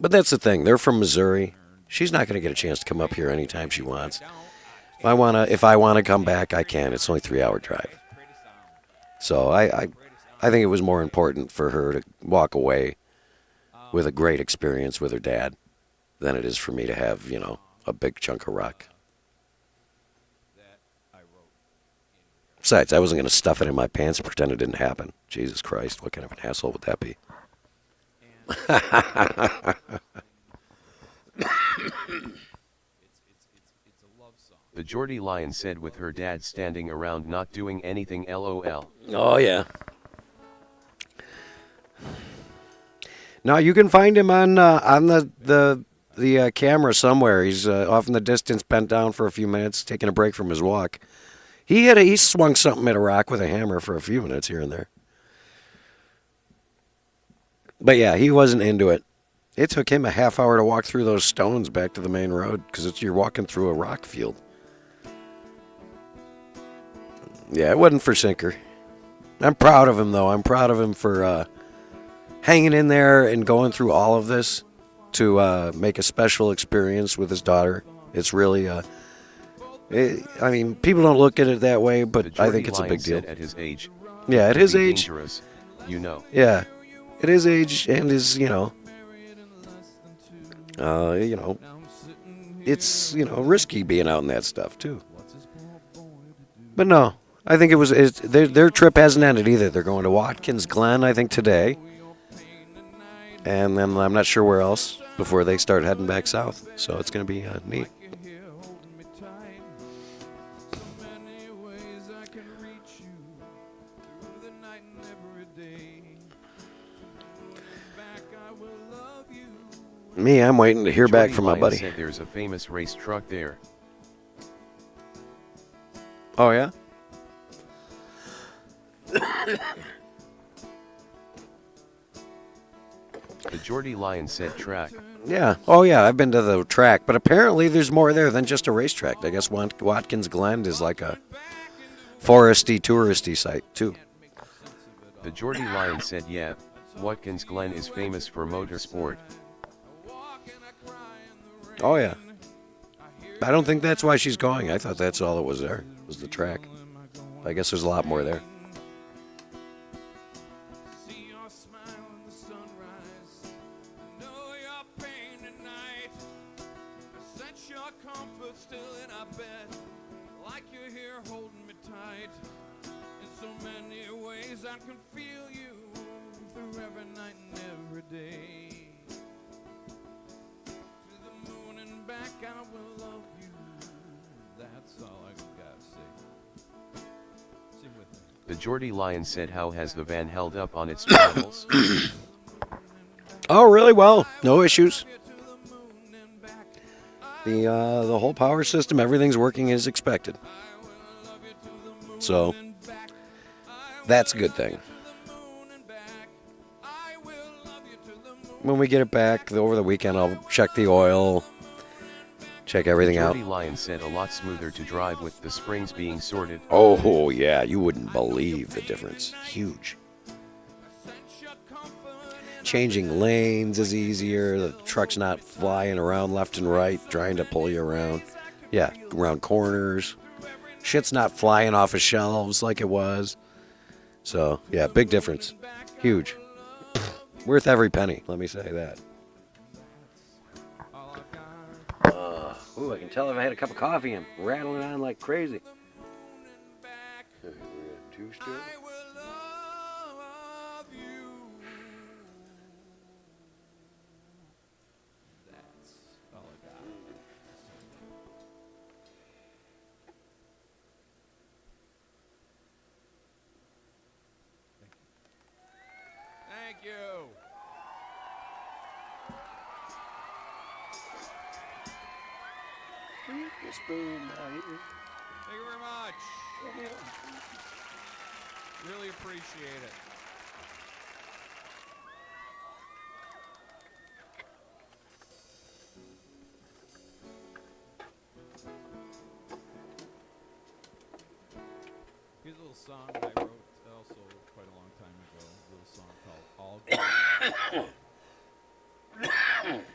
S3: But that's the thing. They're from Missouri. She's not going to get a chance to come up here anytime she wants. If I wanna come back, I can. It's only a 3-hour drive. So I think it was more important for her to walk away with a great experience with her dad than it is for me to have, a big chunk of rock. Besides, I wasn't going to stuff it in my pants and pretend it didn't happen. Jesus Christ, what kind of an asshole would that be?
S5: The Geordie Lion said with her dad standing around not doing anything, LOL.
S3: Oh, yeah. Now, you can find him on the camera somewhere. He's off in the distance, bent down for a few minutes, taking a break from his walk. He swung something at a rock with a hammer for a few minutes here and there. But yeah, he wasn't into it. It took him a half hour to walk through those stones back to the main road because you're walking through a rock field. Yeah, it wasn't for Sinker. I'm proud of him, though. I'm proud of him for hanging in there and going through all of this to make a special experience with his daughter. It's really... people don't look at it that way, but I think it's a big deal.
S5: At his age,
S3: yeah, at his age,
S5: dangerous,
S3: Yeah, at his age and his, it's risky being out in that stuff too. But no, I think their trip hasn't ended either. They're going to Watkins Glen, I think, today, and then I'm not sure where else before they start heading back south. So it's going to be neat. Me, I'm waiting to hear back from my buddy.
S5: Said there's a famous race truck there.
S3: Oh, yeah?
S5: The Geordie Lion said track.
S3: Yeah. Oh, yeah, I've been to the track, but apparently there's more there than just a racetrack. I guess Watkins Glen is like a foresty, touristy site, too.
S5: The Geordie Lion said, yeah, Watkins Glen is famous for motorsport.
S3: Oh, yeah. I don't think that's why she's going. I thought that's all that was there, was the track. I guess there's a lot more there.
S1: I can feel you through every night and every day. To the moon and back, I will love you. That's all I gotta say. Sing with me.
S5: The Geordie Lion said, how has the van held up on its travels?
S3: Oh, really well. No issues. The whole power system, everything's working as expected. So that's a good thing. When we get it back over the weekend, I'll check the oil, check everything out.
S5: The Geordie Lion said a lot smoother to drive with the springs being sorted.
S3: Oh, yeah, you wouldn't believe the difference. Huge. Changing lanes is easier. The truck's not flying around left and right, trying to pull you around. Yeah, around corners. Shit's not flying off of shelves like it was. So, yeah, big difference. Huge. Worth every penny, let me say that. Ooh, I can tell if I had a cup of coffee. I'm rattling on like crazy. Two still?
S1: Thank you. Thank you very much. Really appreciate it. Here's a little song I wrote also quite a long time ago. A little song called All God's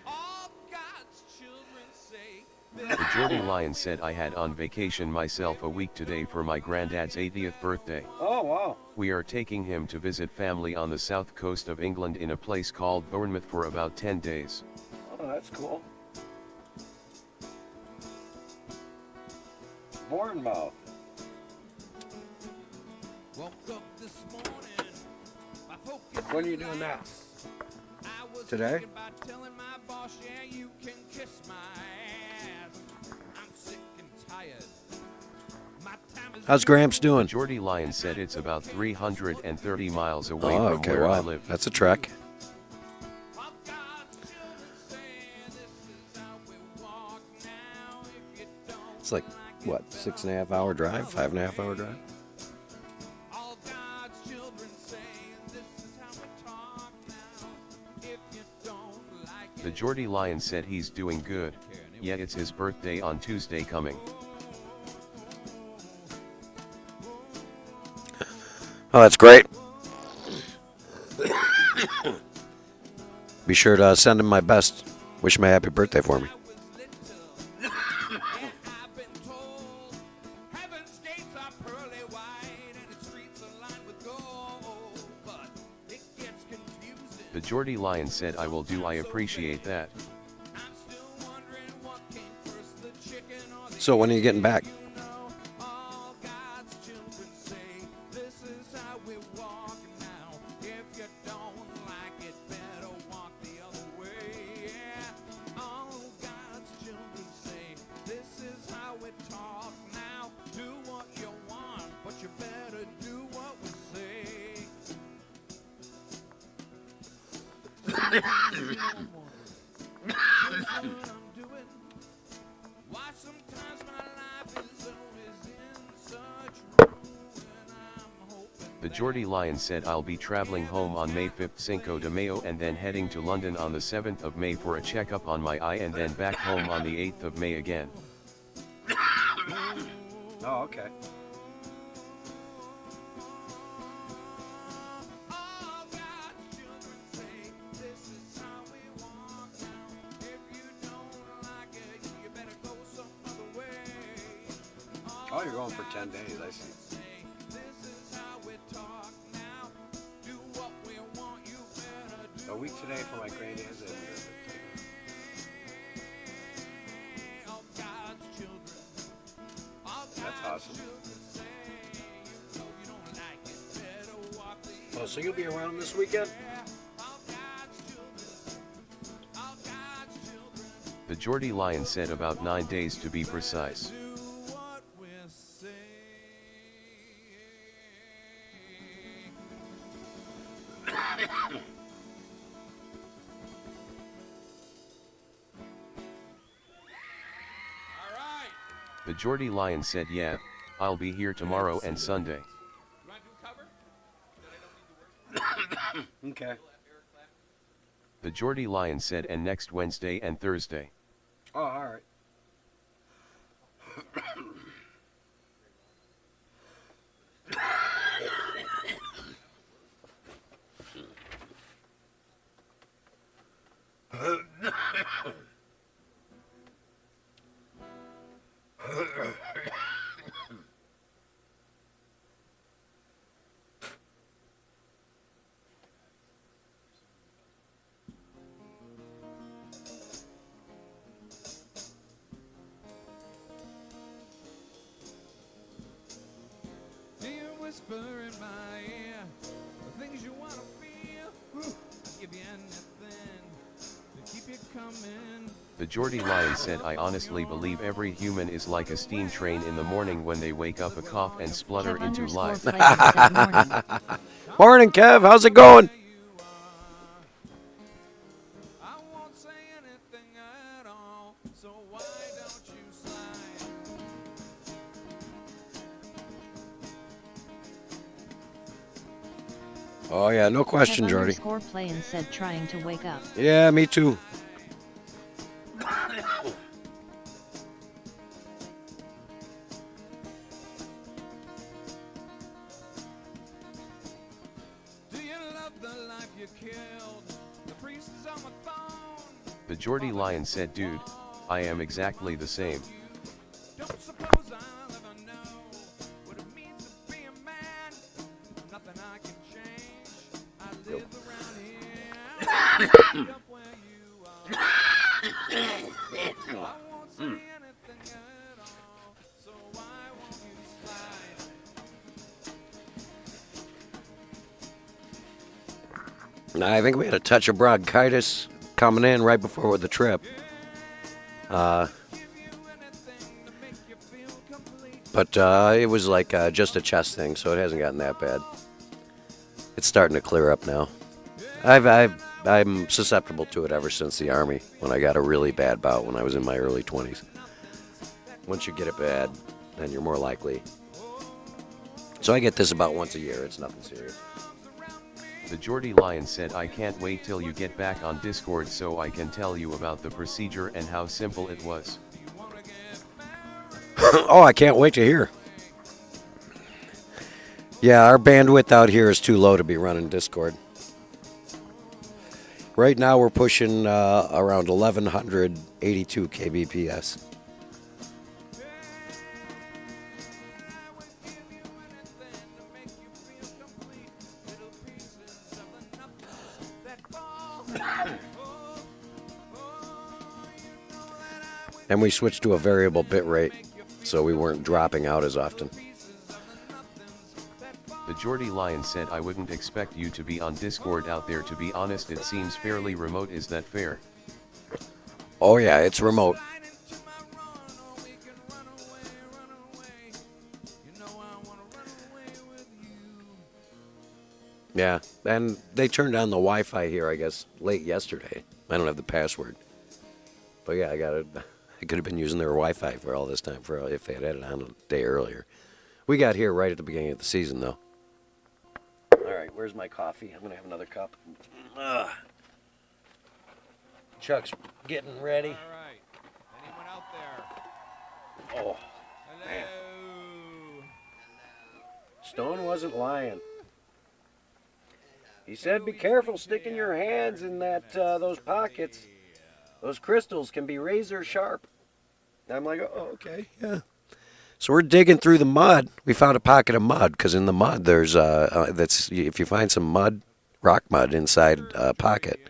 S1: All God's Children Say.
S5: The Geordie Lion said I had on vacation myself a week today for my granddad's 80th birthday.
S3: Oh, wow.
S5: We are taking him to visit family on the south coast of England in a place called Bournemouth for about 10 days.
S3: Oh, that's cool. Bournemouth.
S1: Woke up this morning, my focus
S3: When are you doing that?
S1: I was
S3: Today?
S1: thinking about telling my boss, yeah, you can kiss my ass. I'm sick and tired. My time is
S3: How's Gramps
S5: The
S3: doing?
S5: Geordie Lion said it's about 330 miles away
S3: Oh,
S5: from
S3: okay,
S5: where I
S3: wow.
S5: live.
S3: That's a trek.
S1: All God's children say this is how we walk now. If you don't
S3: It's like, what, 6.5 hour drive? 5.5 hour drive?
S1: all God's children say this is how we talk now. If you don't like
S5: The Geordie Lion said he's doing good. Yeah, it's his birthday on Tuesday coming.
S3: Oh, that's great. Be sure to send him my best. Wish him a happy birthday for me.
S1: I was little, and I've been told heaven's gates are pearly white and its streets are lined with gold. But it gets confusing.
S5: The Geordie Lion said I will do. I appreciate that.
S1: I'm still wondering what came first, the chicken or the
S3: So when are you getting back?
S1: you know. All God's children say this is how we walk now. If you don't like it, better walk the other way. Yeah. All God's children say this is how we talk now. Do what you want, but you better do what we say. Just what I'm doing. Why sometimes my life is always in such ruin. I'm hoping
S5: The Geordie Lion said I'll be traveling home on May 5th Cinco de Mayo and then heading to London on the 7th of May for a checkup on my eye and then back home on the 8th of May again.
S3: Oh, okay.
S1: all God's children say this is how we walk now. If you don't like it, you better go some other way.
S3: Oh, you're going for 10 days, I see.
S1: Say this is how we talk now. Do what we want, you better do.
S3: A week today for my granddad's and
S1: All God's children. All
S3: That's
S1: God's
S3: awesome.
S1: children say you know you don't like it, better walk the
S3: Oh, so you'll be around this weekend?
S1: all God's children. All God's children.
S5: The Geordie Lion said about 9 days to be precise.
S1: Do what we say. All right.
S5: The Geordie Lion said yeah, I'll be here tomorrow and Sunday.
S1: You want to do cover? That I don't need the words.
S3: Okay.
S1: Eric clap.
S5: The Geordie Lion said and next Wednesday and Thursday.
S3: Oh, all right.
S1: Dear whisper in my ear, the things you wanna feel. I'll give you anything to keep you coming.
S5: The Geordie Lion said I honestly believe every human is like a steam train in the morning when they wake up a cough and splutter into life.
S3: Morning, Kev. How's it going?
S1: I won't say anything at all, so why don't you slide?
S3: Oh yeah, no question, Jordy.
S6: Playing said trying to wake up.
S3: Yeah, me too.
S1: Do you love the life you killed? The priest is on my phone.
S5: The Geordie Lion said, dude, I am exactly the same.
S1: Don't suppose I'll ever know what it means to be a man. Nothing I can change. I live around here. End up where you are. I won't say anything at all. So why won't you slide?
S3: I think we had a touch of bronchitis coming in right before the trip. But it was like just a chest thing, so it hasn't gotten that bad. It's starting to clear up now. I'm susceptible to it ever since the Army, when I got a really bad bout when I was in my early 20s. Once you get it bad, then you're more likely. So I get this about once a year. It's nothing serious.
S5: The Geordie Lion said, I can't wait till you get back on Discord so I can tell you about the procedure and how simple it was.
S3: Oh, I can't wait to hear. Yeah, our bandwidth out here is too low to be running Discord. Right now we're pushing around 1182 kbps. And we switched to a variable bit rate, so we weren't dropping out as often.
S5: The Geordie Lion said, I wouldn't expect you to be on Discord out there. To be honest, it seems fairly remote. Is that fair?
S3: Oh yeah, it's remote. Yeah, and they turned on the Wi-Fi here, I guess, late yesterday. I don't have the password. But yeah, I got it. I could have been using their Wi-Fi for all this time, for if they had it on a day earlier. We got here right at the beginning of the season, though. All right, where's my coffee? I'm going to have another cup. Ugh. Chuck's getting ready.
S1: All right. Anyone out there?
S3: Oh,
S1: Hello.
S3: Stone wasn't lying. He said, be careful sticking your hands in those pockets. Those crystals can be razor sharp. I'm like, oh, okay, yeah. So we're digging through the mud. We found a pocket of mud, because in the mud there's if you find some mud, rock mud inside a pocket,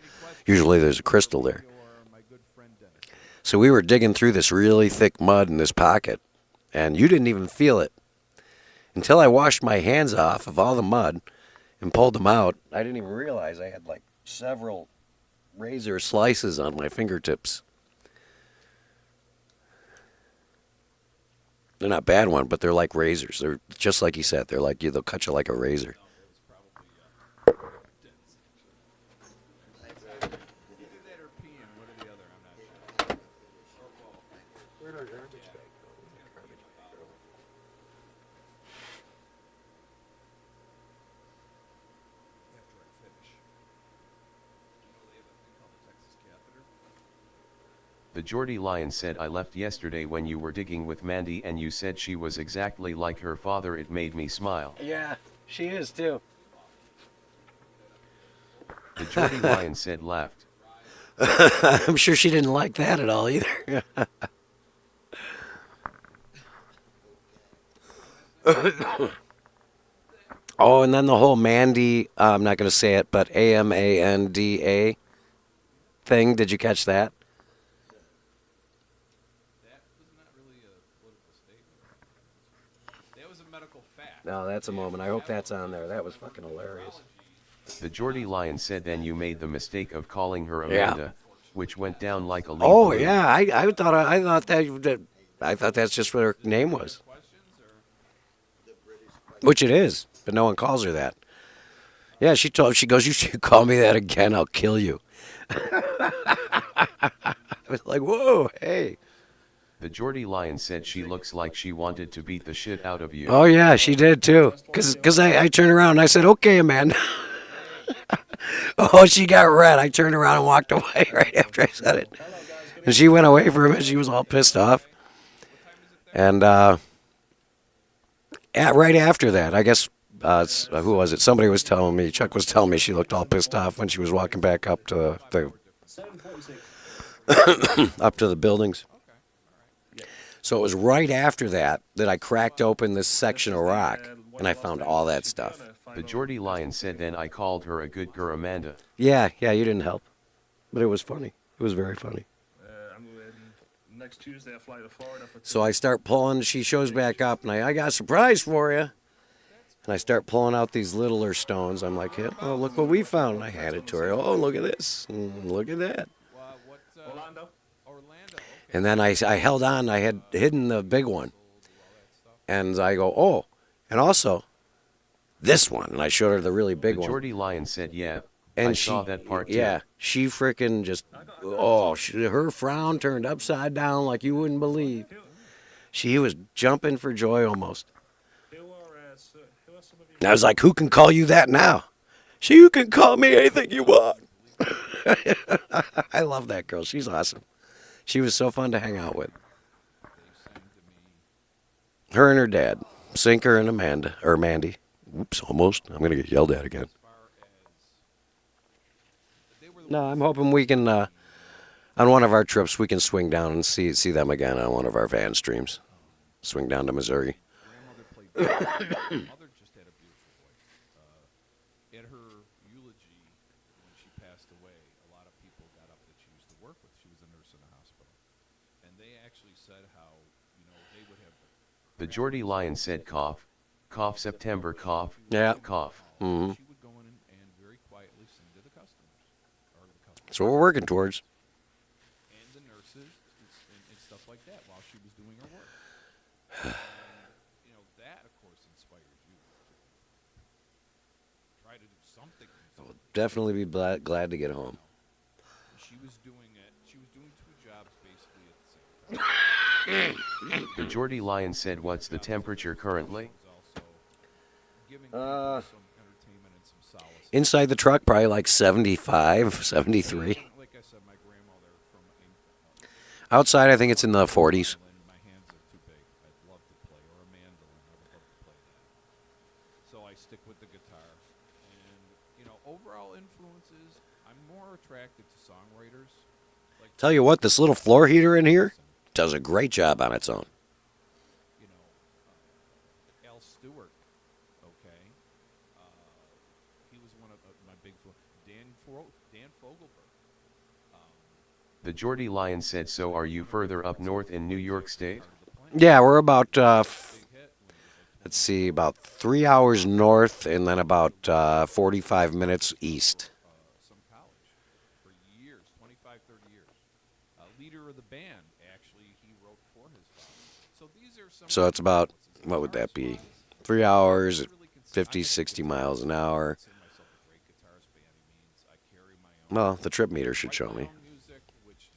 S3: usually there's a crystal there. So we were digging through this really thick mud in this pocket, and you didn't even feel it until I washed my hands off of all the mud and pulled them out. I didn't even realize I had like several razor slices on my fingertips. They're not bad ones, but they're like razors. They're just like he said. They're like they'll cut you like a razor.
S5: The Geordie Lion said, I left yesterday when you were digging with Mandy and you said she was exactly like her father. It made me smile.
S3: Yeah, she is too.
S5: The Geordie Lion said, laughed.
S3: I'm sure she didn't like that at all either. Oh, and then the whole Mandy, I'm not going to say it, but AMANDA thing. Did you catch that? No, that's a moment. I hope that's on there. That was fucking hilarious.
S5: The Geordie Lion said, then you made the mistake of calling her Amanda, which went down like a leaf.
S3: Oh yeah, I thought that's just what her name was. Which it is, but no one calls her that. Yeah, she goes, you should call me that again, I'll kill you. I was like, whoa, hey.
S5: The Geordie Lion said she looks like she wanted to beat the shit out of you.
S3: Oh yeah, she did too. Cause I turned around and I said, okay, Amanda. Oh, she got red. I turned around and walked away right after I said it. And she went away from it. She was all pissed off. And right after that, I guess, who was it? Somebody was telling me, Chuck was telling me she looked all pissed off when she was walking back up to the up to the buildings. So it was right after that I cracked open this section of rock, and I found all that stuff.
S5: The Geordie Lion said then I called her a good girl Amanda.
S3: Yeah, you didn't help. But it was funny. It was very funny.
S7: Next Tuesday, I fly to Florida for
S3: So I start pulling, she shows back up, and I got a surprise for you. And I start pulling out these littler stones. I'm like, hey, oh, look what we found. And I hand it to her. Oh, look at this. Look at that.
S7: Orlando.
S3: And then I held on. I had hidden the big one. And I go, oh, and also this one. And I showed her the really big
S5: The
S3: one.
S5: Geordie Lion said, yeah,
S3: And
S5: I
S3: she
S5: saw that part too.
S3: Yeah, she freaking just, her frown turned upside down like you wouldn't believe. She was jumping for joy almost. And I was like, who can call you that now? You can call me anything you want. I love that girl. She's awesome. She was so fun to hang out with. Her and her dad, Sinker and Amanda, or Mandy. Oops, almost. I'm going to get yelled at again. No, I'm hoping we can, on one of our trips, we can swing down and see them again on one of our van streams. Swing down to Missouri.
S1: Mother just had a beautiful voice. At her eulogy, when she passed away, a lot of people got up that she used to work with. She was a nurse in a hospital. And they actually said how, they would have...
S5: The Geordie Lion said cough, cough September cough,
S3: Yeah.
S5: cough.
S3: Mm-hmm.
S1: She would go in and very quietly sing to the customers.
S3: That's what we're working towards.
S1: And the nurses and stuff like that while she was doing her work. And, that, of course, inspires you to try to do something.
S3: I'll definitely be glad to get home.
S1: She was doing it. She was doing two jobs basically at the same time.
S5: The Geordie Lion said what's the temperature currently?
S1: Also giving people some entertainment and some solace.
S3: Inside the truck, probably like 75, 73.
S1: Like I said, my grandmother from
S3: Outside, I think it's in the 40s.
S1: my hands are too big. I'd love to play, or a mandolin. I would love to play that. So I stick with the guitar. And, overall influences, I'm more attracted to songwriters. Like,
S3: Tell you what, this little floor heater in here does a great job on its own.
S1: Al Stewart, okay? He was one of my big Dan Fogelberg.
S5: The Geordie Lion said so are you further up north in New York State?
S3: Yeah, we're about, let's see, about 3 hours north and then about 45 minutes east.
S1: Some college for years, 25, 30 years. Leader of the band, actually, he wrote for his father. So these are some.
S3: So it's about, what would that be? 3 hours, 50, 60 miles an hour. Well, the trip meter should show me.
S1: Music, which,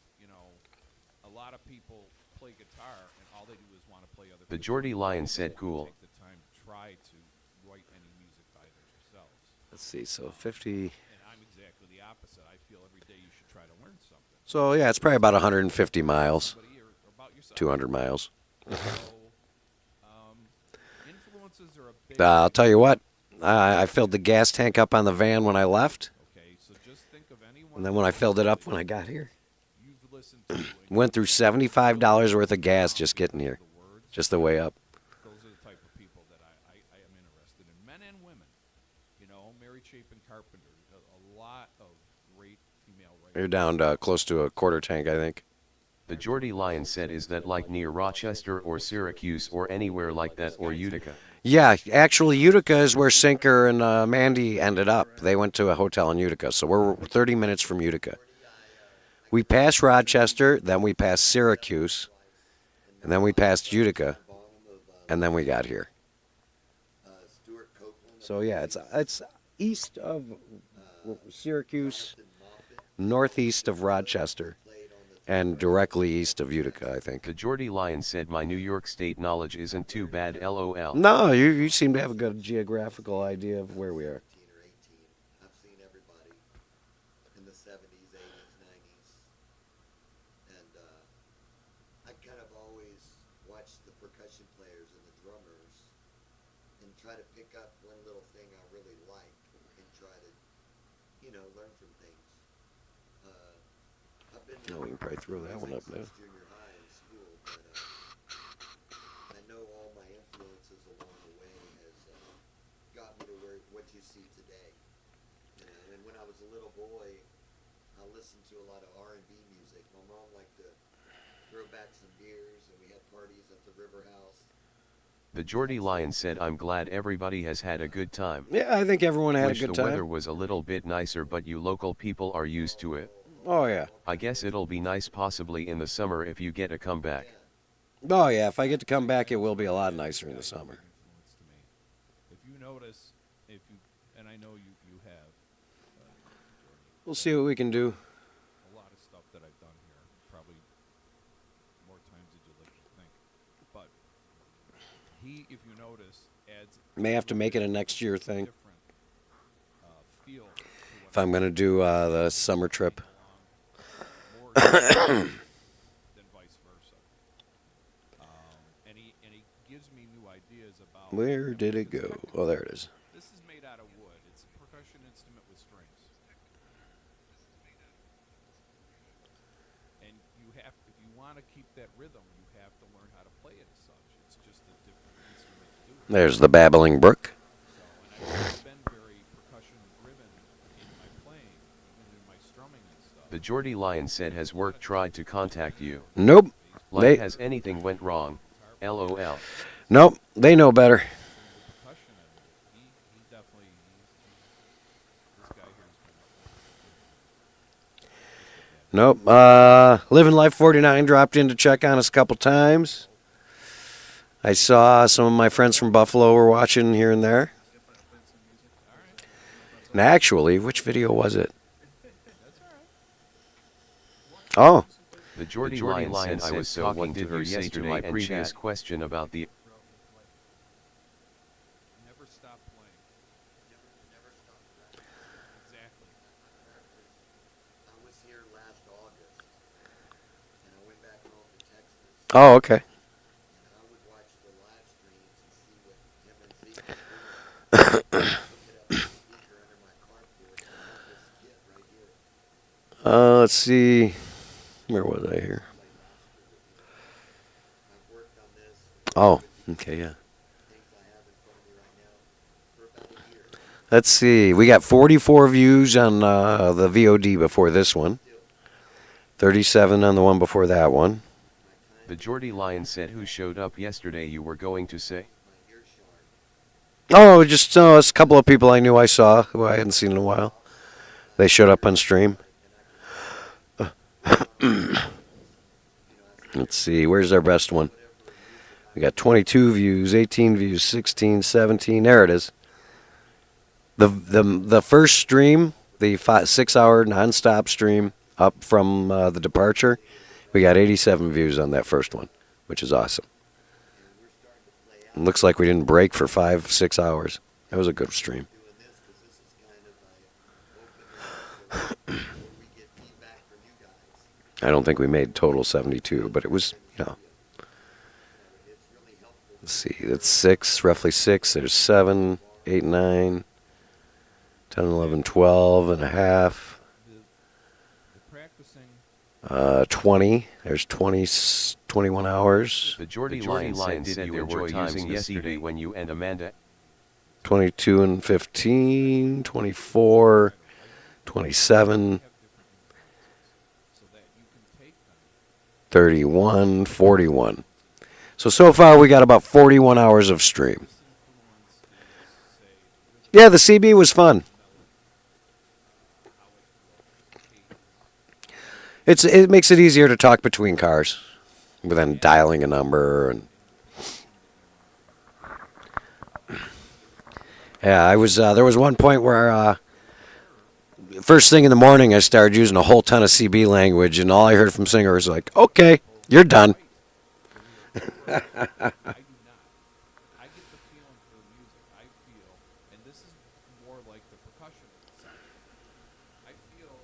S1: a lot of people play guitar and all they do is want to play other
S5: The
S1: people's
S5: Geordie Lion
S1: music.
S5: said
S1: They
S5: cool.
S1: Take the time to try to write any music by themselves.
S3: Let's see, so 50.
S1: And I'm exactly the opposite. I feel every day you should try to learn something.
S3: So yeah, it's probably about 150 miles,
S1: Somebody or about yourself.
S3: 200 miles.
S1: So, influences are a big
S3: I'll tell you what, I filled the gas tank up on the van when I left,
S1: Okay, so just think of anyone
S3: and then when I filled it up when I got here,
S1: you've listened to and
S3: went through $75 worth of gas just getting here,
S1: the words.
S3: just the way up.
S1: Those are the type of people that I am interested in, men and women. Mary Chapin Carpenter, a lot of great female writers.
S3: You're down to close to a quarter tank, I think.
S5: The Geordie Lion said is that like near Rochester or Syracuse or anywhere like that or Utica?
S3: Yeah, actually, Utica is where Sinker and Mandy ended up. They went to a hotel in Utica, so we're 30 minutes from Utica. We passed Rochester, then we passed Syracuse, and then we passed Utica, and then we got here. So yeah, it's east of Syracuse, northeast of Rochester, and directly east of Utica, I think.
S5: The Geordie Lion said my New York State knowledge isn't too bad LOL.
S3: No, you seem to have a good geographical idea of where we are.
S8: try to pick up one little thing I really like and try to, learn from things. I've been
S3: Oh, we can probably throw that one
S8: music
S3: up now.
S8: since junior high in school, but I know all my influences along the way has got me to where what you see today. And when I was a little boy, I listened to a lot of R&B music. My mom liked to throw back some beers, and we had parties at the River House.
S5: The Geordie Lion said, I'm glad everybody has had a good time.
S3: Yeah, I think everyone had a
S5: Wish
S3: good
S5: the
S3: time.
S5: weather was a little bit nicer, but you local people are used to it.
S3: Oh, yeah.
S5: I guess it'll be nice possibly in the summer if you get a comeback.
S3: Oh, yeah. If I get to come back, it will be a lot nicer in the summer.
S1: Influence to me. If you notice, and I know you have, Jordan,
S3: We'll see what we can do.
S1: a lot of stuff that I've done here, probably more times than you'd like to think. But he, if you notice, adds.
S3: May have to make it a next year thing.
S1: Different feel to
S3: If I'm going to do the summer trip.
S1: more than vice versa. And he gives me new ideas about.
S3: Where did it go? Oh, there it is.
S1: This is made out of wood. It's a percussion instrument with strings. And if you want to keep that rhythm, you have to learn how to play it as such. It's just a different instrument to do it.
S3: There's the babbling brook.
S1: So, and I've been very percussion driven in my playing, even in my strumming and stuff.
S5: The Geordie Lion said, has work tried to contact you?
S3: Nope.
S5: Like, has anything went wrong? LOL.
S3: Nope. They know better.
S1: Percussion, and he definitely, this guy here has been
S3: Nope. Living Life 49 dropped in to check on us a couple times. I saw some of my friends from Buffalo were watching here and there. And actually, which video was it? Oh,
S5: The Geordie Lion said, I was so talking to her yesterday and previous question about the
S1: never stop playing.
S8: Never stop practicing.
S1: Exactly.
S8: I was here last August, and I went back home to Texas,
S3: oh, okay.
S8: and I would watch the live streams and see what him and Zeke were doing. Hook it up to the speaker under my carport and have this skit right here.
S3: Let's see. Where was I here?
S8: I've worked on this.
S3: Oh, okay, yeah.
S8: Things I have in front of me right now for about a year.
S3: Let's see. We got 44 views on the VOD before this one. 37 on the one before that one.
S5: The Geordie Lion said, who showed up yesterday you were going to say?
S8: My ear sharp.
S3: Oh, just a couple of people I knew I saw who I hadn't seen in a while. They showed up on stream. Let's see. Where's our best one? We got 22 views, 18 views, 16, 17. There it is. The first stream, the 6-hour nonstop stream up from the departure, we got 87 views on that first one, which is awesome. It looks like we didn't break for 5-6 hours. That was a good stream.
S8: Doing this because this is kind of a opener where we get feedback from you guys.
S3: I don't think we made total 72, but it was,
S8: It's really helpful.
S3: let's see, that's 6, roughly 6. There's 7, 8, 9, 10, 11, 12 and a half.
S1: The practicing.
S3: 20. There's 21 hours.
S5: The Geordie Lion said you were using yesterday when you and Amanda
S3: 22 and 15, 24, 27,
S1: So that you can take them.
S3: 31, 41. So far we got about 41 hours of stream. Yeah, the CB was fun. It makes it easier to talk between cars than dialing a number and yeah, I was there was one point where first thing in the morning I started using a whole ton of CB language and all I heard from Singer was like, "Okay, you're done."
S1: I do not. I get the feeling for the music. I feel, and this is more like the percussion side. I feel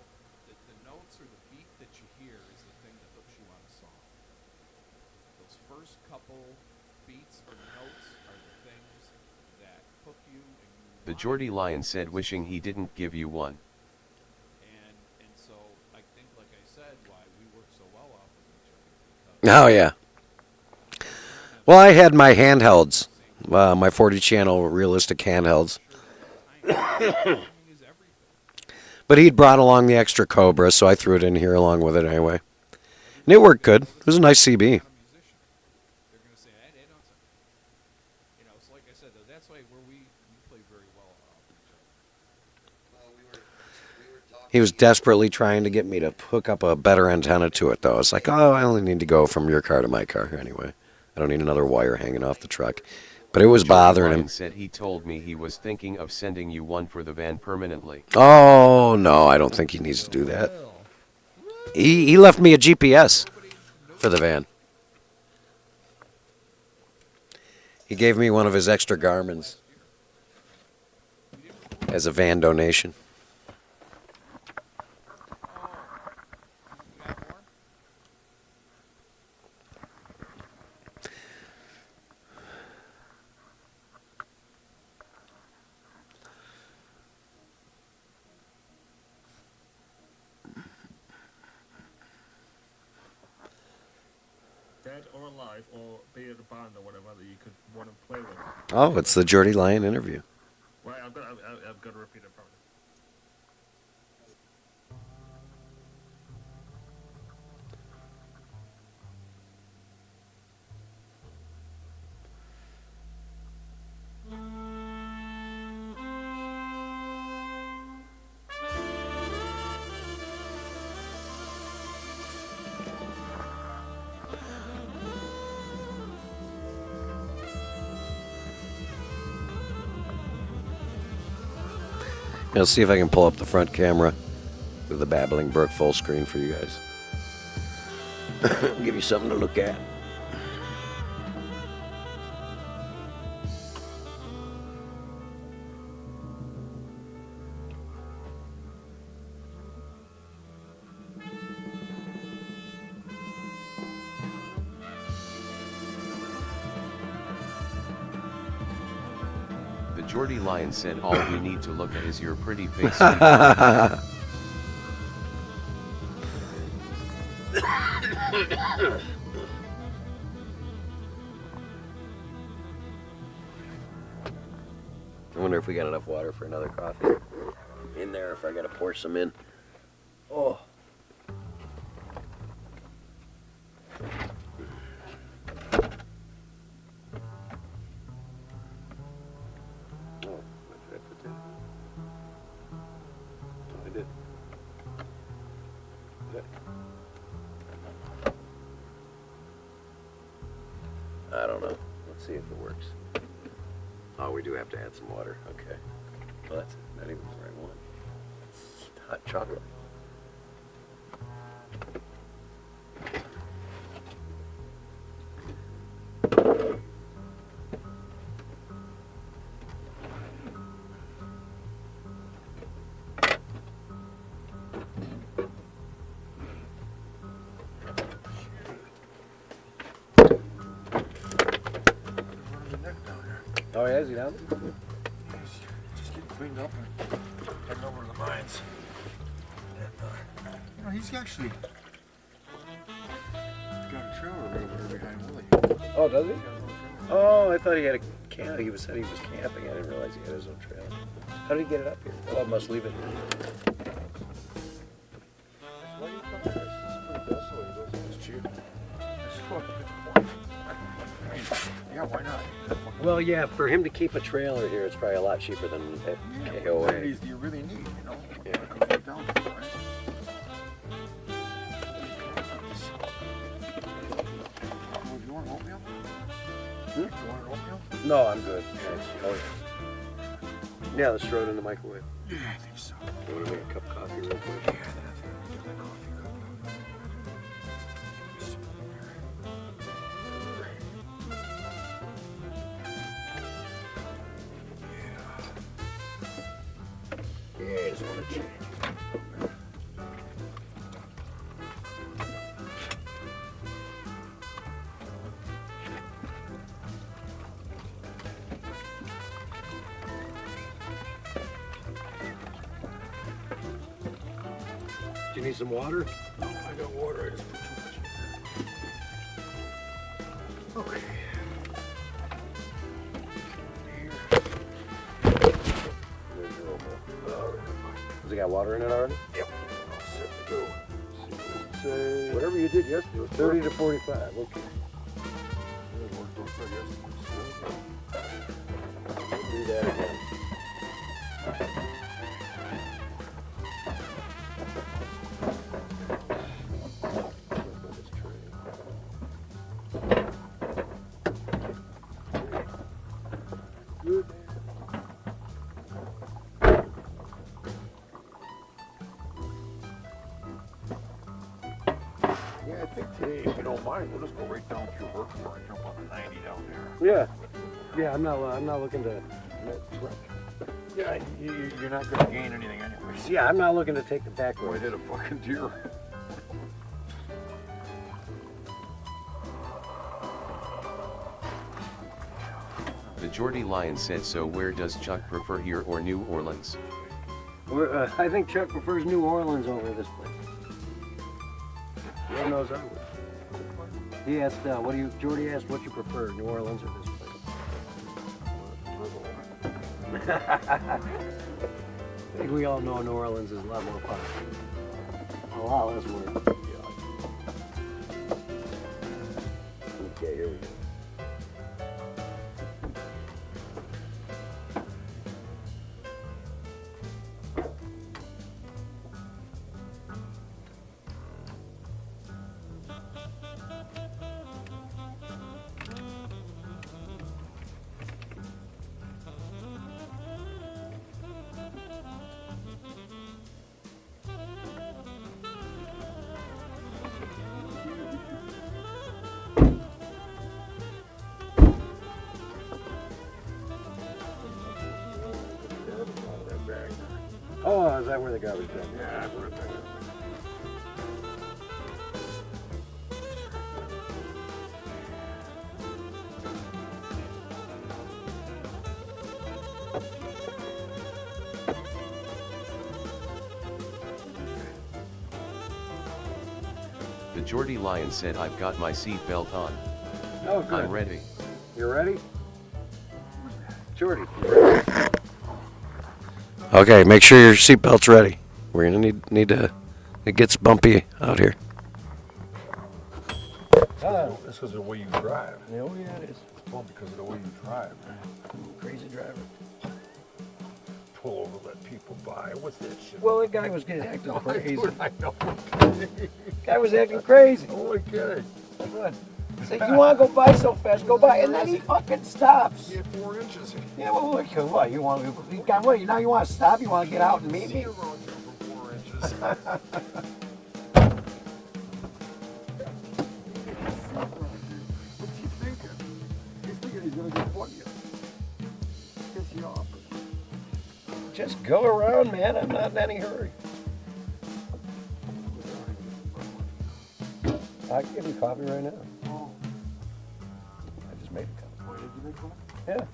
S1: that the notes or the beat that you hear is the thing that hooks you on a song. Those first couple beats or notes are the things that
S5: The Geordie Lion said, wishing he didn't give you one.
S1: And so I think, like I said, why we work so well off of each other.
S3: Oh yeah. Well, I had my handhelds, my 40 channel realistic handhelds. But he'd brought along the extra Cobra, so I threw it in here along with it anyway. And it worked good. It was a nice CB.
S1: They're going to say, hey, they don't say. You know, so like I said, that's why where we play very well off each other.
S8: Well, we were talking.
S3: He was desperately trying to get me to hook up a better antenna to it, though. It's like, oh, I only need to go from your car to my car anyway. I don't need another wire hanging off the truck. But it was bothering him.
S5: Said he told me he was thinking of sending you one for the van permanently.
S3: Oh, no, I don't think he needs to do that. He left me a GPS for the van. He gave me one of his extra Garmin's as a van donation.
S7: Dead or alive, or be it a band or whatever that you could want to play with.
S3: Oh, it's the Geordie Lion interview.
S7: Right, I've got to repeat it probably.
S3: Let's see if I can pull up the front camera with the Babbling Brook full screen for you guys. Give you something to look at.
S5: The Geordie Lion said, all we need to look at is your pretty face.
S3: I wonder if we got enough water for another coffee in there, if I gotta pour some in. Oh. I don't know. Let's see if it works. Oh, we do have to add some water. Okay. Well, that's not even the right one. It's hot chocolate. Oh, yeah, is he down there?
S4: Just getting cleaned up and heading over to the mines. And, he's actually got a trailer right over there behind Willie.
S3: Oh, does he? Oh, I thought he had a camp. He said he was camping. I didn't realize he had his own trailer. How did he get it up here? Oh, I must leave it here.
S4: Why do you come here? It's pretty desolate. He goes, it's cheap. It's fucking good point. I mean, yeah, why not?
S3: Well, yeah, for him to keep a trailer here, it's probably a lot cheaper than at
S4: Yeah,
S3: KOA.
S4: what do you really need, you know?
S3: Yeah.
S4: It comes right down to it, right? Do you want oatmeal?
S3: Hmm?
S4: You want an oatmeal?
S3: No, I'm good. Oh, yeah. Yeah, let's throw it in the microwave.
S4: Yeah, I think so.
S3: You want to make a cup of coffee real quick?
S4: Yeah, that's it. Get that coffee cup up.
S3: Yeah, I just want to change. You need some water?
S4: No, I got water. I just put too much in there. Okay.
S3: Has it got water in it already?
S4: Yep. All set to go.
S3: Say
S4: Whatever you did yesterday was
S3: 30 to 45. Okay.
S4: It worked out good yesterday.
S3: Do that again.
S4: Good. Yeah, I think today, if you don't mind, we'll just go right down through Herkimer and jump on the 90 down there.
S3: Yeah, I'm not looking to.
S4: Yeah, you're not gonna gain anything anyways.
S3: Yeah, I'm not looking to take the back
S4: Boy, I
S3: road.
S4: hit a fucking deer.
S5: The Geordie Lion said, so where does Chuck prefer, here or New Orleans?
S3: I think Chuck prefers New Orleans over this place. Lord knows I would. He asked, Jordy asked what you prefer, New Orleans or this place? I think we all know New Orleans is a lot more fun. A lot less work. Okay, here we go. Oh, is that where the garbage bin?
S4: Yeah, that's what it is.
S5: The Geordie Lion said, I've got my seatbelt on.
S3: Oh, good.
S5: I'm ready.
S3: You ready? Jordy, you ready? Okay, make sure your seatbelt's ready. We're gonna need to. It gets bumpy out here.
S4: That's because of the way you drive.
S3: Oh yeah, it is.
S4: It's all because of the way you drive.
S3: Crazy driver.
S4: Pull over, let people by. What's that shit?
S3: Well, the guy was getting acting crazy.
S4: Dude, I know.
S3: Guy was acting crazy.
S4: Only kidding.
S3: Good. Say, you want to go by so fast, go by, and then he fucking stops.
S4: You get 4 inches.
S3: Yeah, well, look, what you want? You got what? Now you want to stop? You want to get out and meet me?
S4: You're wrong for 4 inches. What's he thinking? He's thinking he's gonna get funny. Piss you off.
S3: Just go around, man. I'm not in any hurry. I can give you coffee right now.
S4: Oh,
S3: I just made a cup.
S4: why did you make one?
S3: Yeah.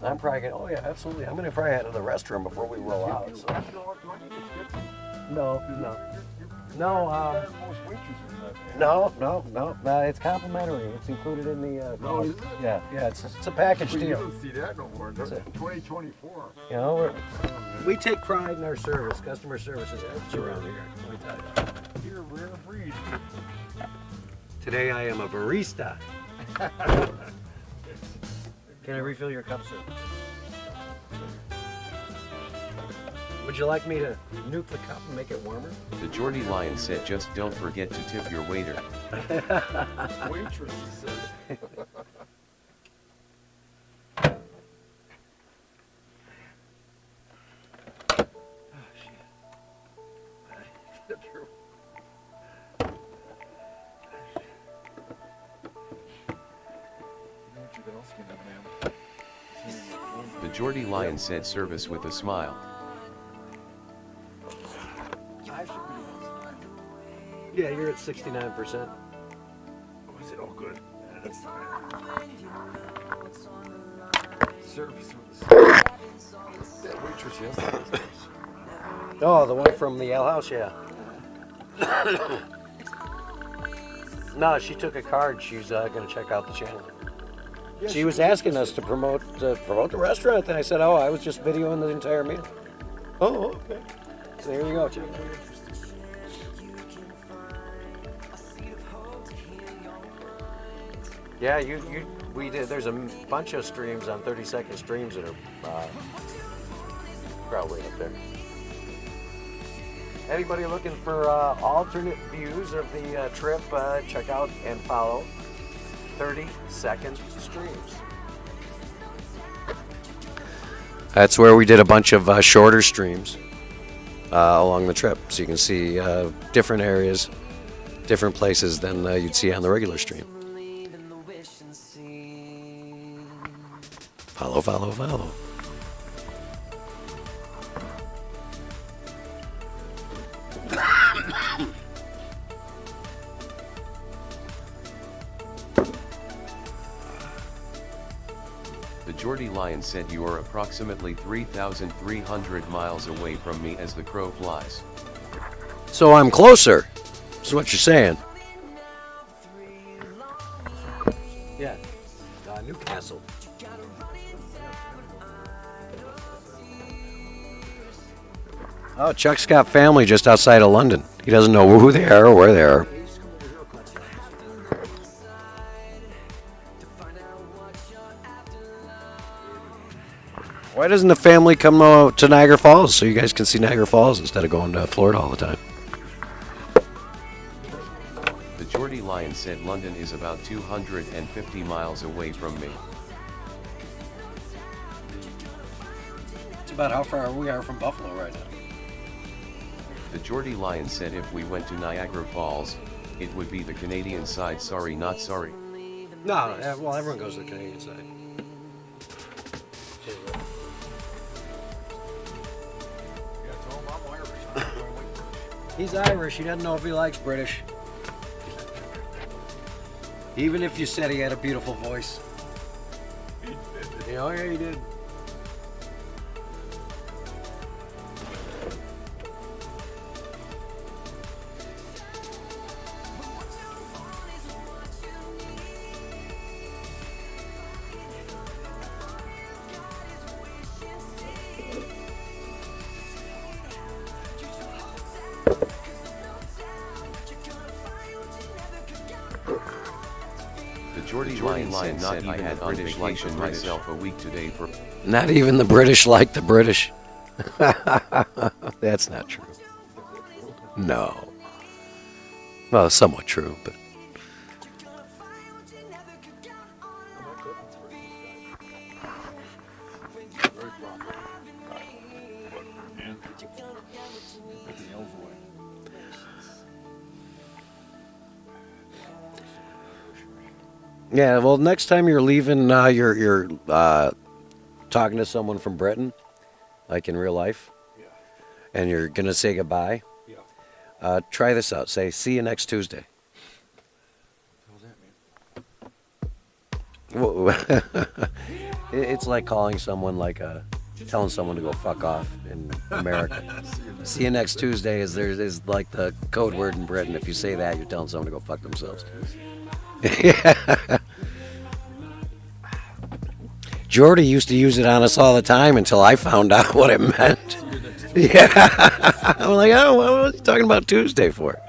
S3: I'm probably gonna. Oh yeah, absolutely. I'm gonna probably head to the restroom before we roll out. So. No. No.
S4: Most waitresses in that.
S3: No. It's complimentary. It's included in the.
S4: No, is it?
S3: Yeah. It's a package
S4: You
S3: deal.
S4: don't see that no more.
S3: That's it.
S4: 2024.
S3: You know, we take pride in our service. Customer service is excellent around here. Let me tell you.
S4: You're a rare breed.
S3: Today I am a barista. Can I refill your cup, sir? Would you like me to nuke the cup and make it warmer?
S5: The Geordie Lion said, just don't forget to tip your waiter.
S4: Waitress, he said.
S5: The Geordie Lion said, service with a smile.
S3: Yeah, you're at 69%.
S4: Oh, is it all good? That's fine. Service with a That waitress yesterday.
S3: Oh, the one from the Ale House, yeah. No, she took a card. She's going to check out the channel.
S4: Yeah,
S3: She was asking us to promote the restaurant, and I said, "Oh, I was just videoing the entire meal." Oh, okay. So there you go, check it out. Yeah, we did. There's a bunch of streams on 30-second streams that are probably up there. Anybody looking for alternate views of the trip, check out and follow 30-second streams. That's where we did a bunch of shorter streams along the trip, so you can see different areas, different places than you'd see on the regular stream. Follow, follow, follow.
S5: The Geordie Lion said you are approximately 3,300 miles away from me as the crow flies.
S3: So I'm closer, is what you're saying. Yeah, Newcastle. Oh, Chuck's got family just outside of London. He doesn't know who they are or where they are. Why doesn't the family come to Niagara Falls so you guys can see Niagara Falls instead of going to Florida all the time?
S5: The Geordie Lion said London is about 250 miles away from me.
S3: It's about how far we are from Buffalo right now.
S5: The Geordie Lion said if we went to Niagara Falls, it would be the Canadian side. Sorry, not sorry.
S3: No, well, everyone goes to the Canadian side.
S4: Yeah, tell him I'm Irish. I'm going with
S3: He's Irish. He doesn't know if he likes British. Even if you said he had a beautiful voice. Yeah, oh yeah, he did.
S5: The Geordie Lion said not I had on vacation myself a week today for...
S3: Not even the British like the British. That's not true. No. Well, somewhat true, but...
S4: very proper. And put the elves away.
S3: Yeah, well, next time you're leaving, you're talking to someone from Britain, like in real life,
S4: Yeah.
S3: and you're going to say goodbye.
S4: Yeah.
S3: Try this out. Say, see you next Tuesday.
S4: What does that mean?
S3: It's like calling someone telling someone to go fuck off in America. See you next Tuesday is like the code word in Britain. If you say that, you're telling someone to go fuck themselves. Jordy used to use it on us all the time until I found out what it meant. Yeah. I'm like, oh, what was he talking about Tuesday for?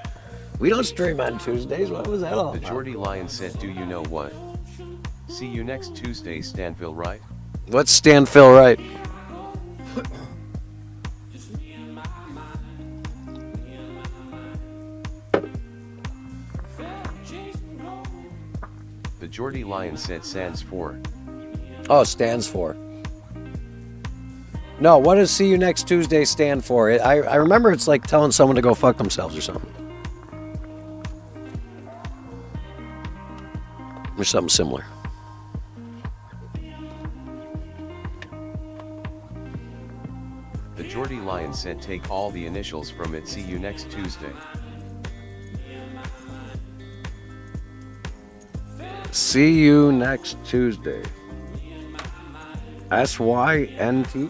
S3: We don't stream on Tuesdays. What was that all
S5: The
S3: about?
S5: Geordie Lion said, do you know what? See you next Tuesday, Stanville, right?
S3: What's Stanville, right?
S5: The Geordie Lion said stands for...
S3: Oh, stands for. No, what does see you next Tuesday stand for? I remember it's like telling someone to go fuck themselves or something. Or something similar.
S5: The Geordie Lion said take all the initials from it. See you next Tuesday.
S3: See you next Tuesday. SYNT.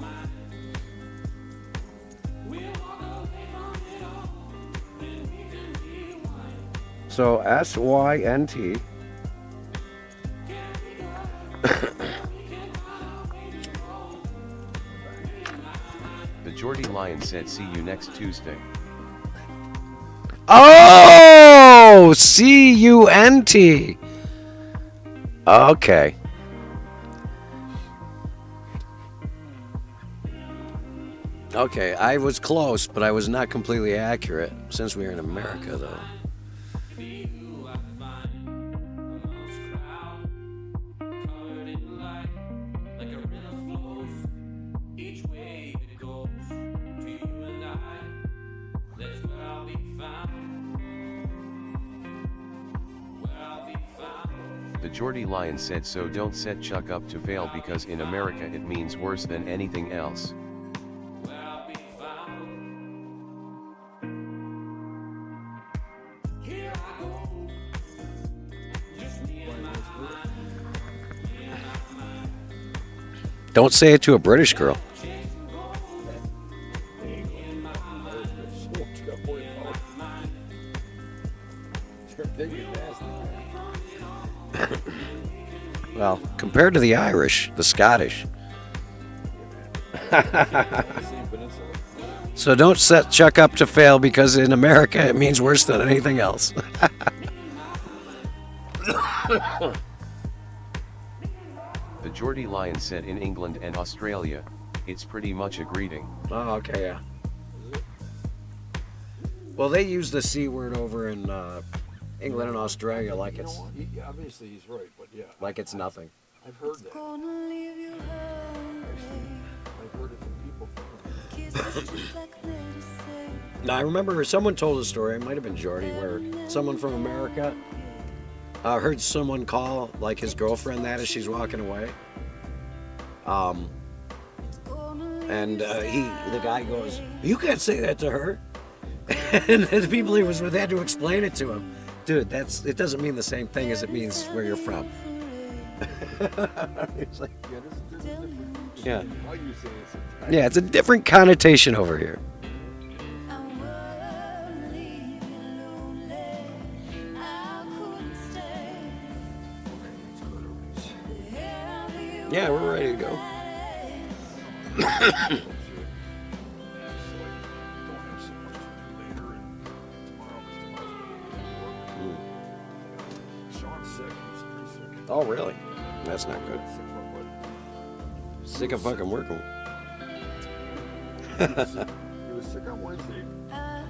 S3: So SYNT.
S5: The Geordie Lion said see you next Tuesday.
S3: Oh, CUNT. Okay. Okay, I was close, but I was not completely accurate since we were in America, though.
S5: The Geordie Lion said so don't set Chuck up to fail because in America it means worse than anything else.
S3: Don't say it to a British girl. Well, compared to the Irish, the Scottish. So don't set Chuck up to fail because in America it means worse than anything else.
S5: The Geordie Lion said in England and Australia, it's pretty much a greeting.
S3: Oh, okay, yeah. Well, they use the C word over in England and Australia like it's
S4: Yeah, obviously he's right, but yeah.
S3: like it's nothing.
S4: I've heard that. I've heard it from people from
S3: Now, I remember someone told a story, it might have been Jordy, where someone from America heard someone call like his girlfriend that as she's walking away. The guy goes, "You can't say that to her." And the people he was with had to explain it to him. Dude, it doesn't mean the same thing as it means where you're from. It's like, yeah.
S4: how you say it sometimes.
S3: Yeah, it's a different connotation over here. Yeah, we're ready to go. Oh, really? That's not good. Sick of fucking working.
S4: He was sick on Wednesday. But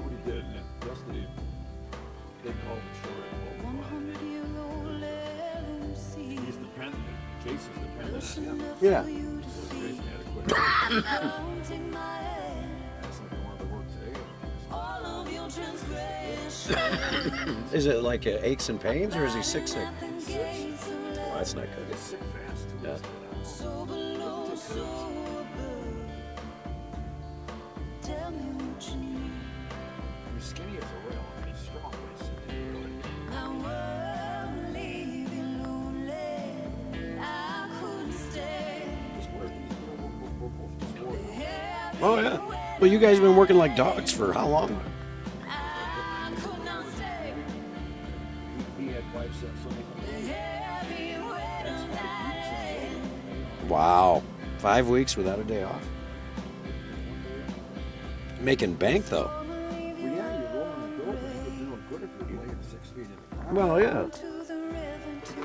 S4: what he did yesterday, they called him short. He's dependent. Jason's dependent on him.
S3: Yeah.
S4: So Jason had to quit. Asked him if he wanted to work today.
S3: Is it like aches and pains, or is he sick? Well, that's not good.
S4: He's sick fast. Too.
S3: Yeah.
S4: He's skinny as a rail, and he's strong, but he's really. Just work. We're both just working.
S3: Oh, yeah. Well, you guys have been working like dogs for how long?
S4: He had 5 cents on it.
S3: Wow. 5 weeks without a day off. Making bank, though.
S4: Well, yeah, you're rolling the dope, but you're doing good if you're laying 6 feet in the ground.
S3: Well, yeah.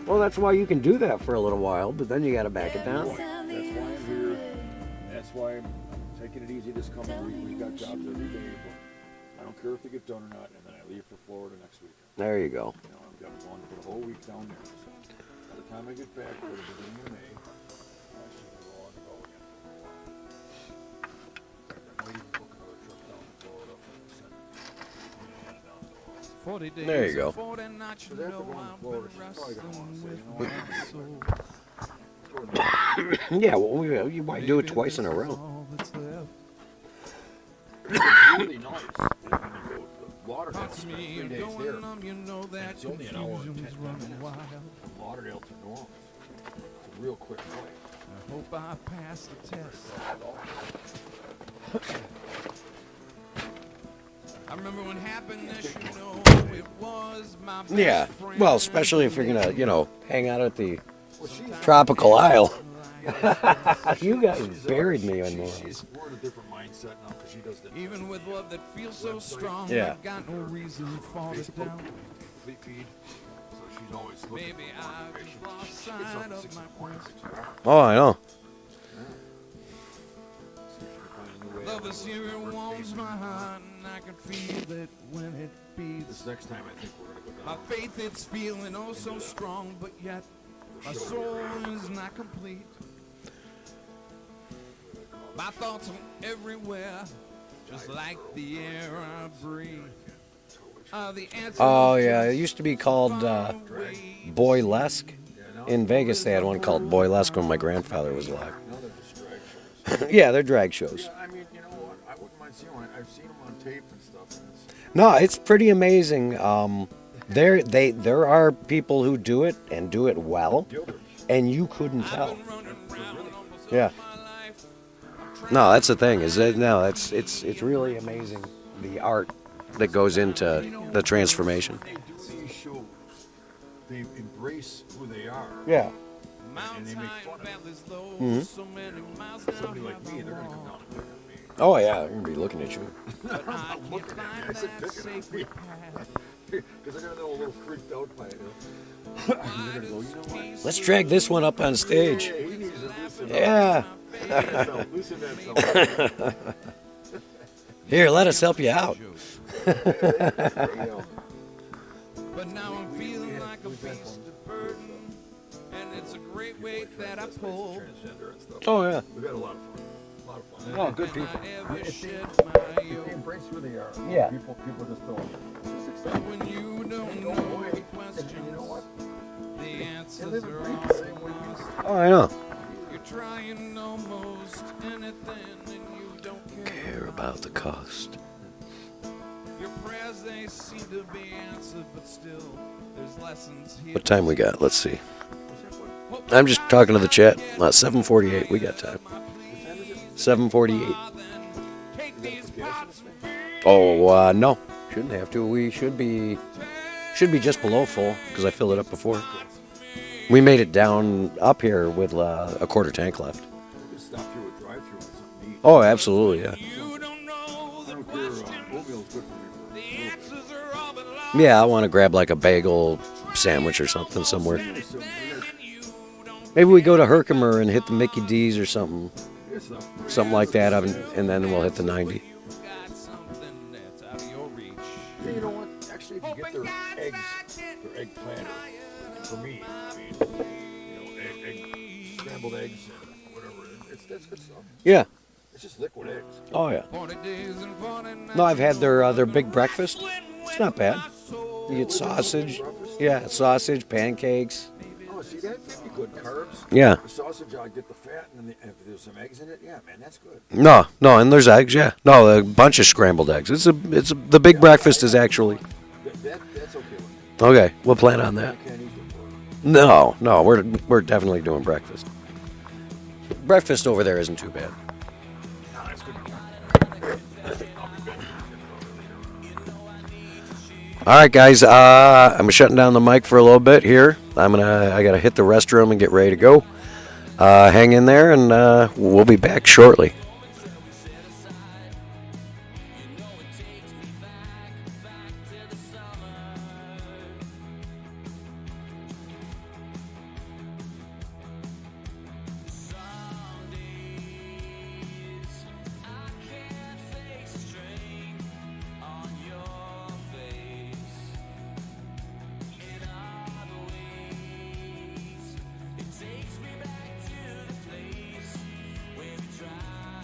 S3: Well, that's why you can do that for a little while, but then you got to back it down.
S4: That's why I'm here. That's why I'm taking it easy this coming week. We've got jobs every day, but I don't care if they get done or not. And then I leave for Florida next week.
S3: There you go.
S4: You know, I've got going for the whole week down there. So by the time I get back for the beginning of May, I should be rolling to go again. I might even book another trip down to Florida for the send Indiana down to Florida.
S1: 40 days
S3: There you go.
S1: 40 nights, you
S4: Because after
S1: know
S4: going to
S1: I've
S4: Florida,
S1: been
S4: she's probably going to want to say,
S1: wrestling
S4: you know
S1: with
S4: what?
S1: my soul.
S3: Yeah, well, you might do it twice in a row.
S1: All that's left.
S4: It's really nice. When you go to Lauderdale,
S1: Parts of
S4: spend
S1: me
S4: 3
S1: are
S4: days there.
S1: going numb, you know that
S4: It's only an hour and
S1: confusion's
S4: 10
S1: running
S4: minutes.
S1: wild.
S4: From Lauderdale to New Orleans. It's a real quick flight.
S1: I hope I pass the test. I remember when happiness, you know, it was my best
S3: Yeah.
S1: friend.
S3: Well, especially if you're gonna, hang out at the tropical isle. You guys buried me in
S4: We're in
S3: morals.
S4: a different mindset now because she does the
S1: Even with love that feels so strong,
S3: Yeah.
S1: I got no reason to fall it
S4: Facebook
S1: down.
S4: Fleet Feed. So she's always looking
S1: Maybe
S4: for
S1: I
S4: motivation.
S1: just lost
S4: She gets
S1: sight
S4: up at
S1: of
S4: 6
S1: my
S4: in the morning.
S1: quest.
S3: Oh, I know.
S1: Love is here, it warms my heart, and I can feel it when it beats.
S4: This next time, I think we're gonna go
S1: My
S4: down.
S1: faith, it's feeling oh so strong, but yet my soul is not complete. My thoughts are everywhere, just like the air I breathe. The answer
S3: Oh,
S1: is
S3: yeah. It
S1: just
S3: used to be called
S1: far away.
S3: Boylesque. In Vegas, they had one called Boylesque when my grandfather was alive.
S4: Now they're distractions.
S3: Yeah, they're drag shows.
S4: Yeah, I mean, you know what? I wouldn't mind seeing one. I've seen them on tape and stuff. And it's,
S3: No, it's pretty amazing. There are people who do it and do it well,
S4: Gilbert.
S3: and you couldn't tell.
S1: I've been running around almost
S3: Yeah.
S1: all my life.
S3: No, that's the thing. Is that no? It's really amazing the art that goes into the transformation.
S4: When they do these shows, they embrace who they are.
S3: Yeah.
S4: And they make fun of it.
S1: Valleys low,
S3: Mhm.
S1: so many miles
S4: Somebody
S1: down
S4: like me, they're gonna come down and look at me.
S3: Oh yeah, they're gonna be looking at you.
S1: But I
S4: I'm
S1: can't
S4: looking at me. I
S1: find
S4: said
S1: that
S4: picking on me.
S1: sacred path.
S4: Because they're gonna know a little freaked out by it. They're gonna go, you know what?
S3: Let's drag this one up on stage.
S4: Yeah, he needs to loosen up.
S3: Yeah.
S4: Loosen that self.
S3: Here, let us help you out.
S1: But now I'm feeling like a beast of burden, and it's a great weight that I pull.
S4: Transgender and stuff.
S3: Oh yeah.
S4: We've had a lot of fun. A lot of fun.
S3: Oh, good people.
S1: I ever shed my
S4: They
S1: yoke.
S4: embrace who they are.
S3: Yeah.
S4: People just don't. Just accept it.
S1: When you don't
S4: They
S1: know
S4: go away.
S1: the
S4: And
S1: questions,
S4: you know what?
S1: the
S4: They
S1: answers
S4: live and
S1: are
S4: breathe
S1: all
S4: the same way we
S1: lost.
S4: do.
S3: Oh, I know.
S1: You're trying almost anything, and you don't
S3: Care about the cost.
S1: Your prayers, they seem to be answered, but still, there's lessons here.
S3: What time we got? Let's see. I'm just talking to the chat. 7:48. We got time. 7:48. Oh no, shouldn't have to. We should be just below full because I filled it up before. We made it down up here with a quarter tank left.
S4: We could stop through a drive-through with something to eat.
S3: Oh, absolutely, yeah.
S1: You don't know
S4: I
S1: the
S4: don't care.
S1: questions.
S4: Oatmeal's good for
S1: The
S4: me.
S1: answers are all been lost.
S3: Yeah, I want to grab like a bagel sandwich or something somewhere.
S1: And you don't
S3: Maybe we go to Herkimer and hit the Mickey D's or something
S4: For
S3: something like that, and then we'll hit the 90.
S1: got something that's out of your reach.
S4: You know what? Actually, if you get their eggs, their egg platter, for me, I mean, egg scrambled eggs and whatever. That's good stuff.
S3: Yeah.
S4: It's just liquid eggs.
S3: Oh yeah.
S1: 40 days and 40 nights.
S3: No, I've had their big breakfast. It's not bad. You get sausage. Yeah, sausage, pancakes.
S4: Oh, see, that'd be good carbs.
S3: Yeah.
S4: The sausage, I get the fat, and then if there's some eggs in it, yeah, man, that's good.
S3: No, and there's eggs. Yeah. No, a bunch of scrambled eggs. The big breakfast is actually.
S4: That's okay with me.
S3: Okay, we'll plan on that.
S4: I can't eat it.
S3: No, we're definitely doing breakfast. Breakfast over there isn't too bad.
S4: No, that's good.
S3: All right, guys. I'm shutting down the mic for a little bit here. I gotta hit the restroom and get ready to go. Hang in there, and we'll be back shortly.
S1: Takes me back to the place where we tried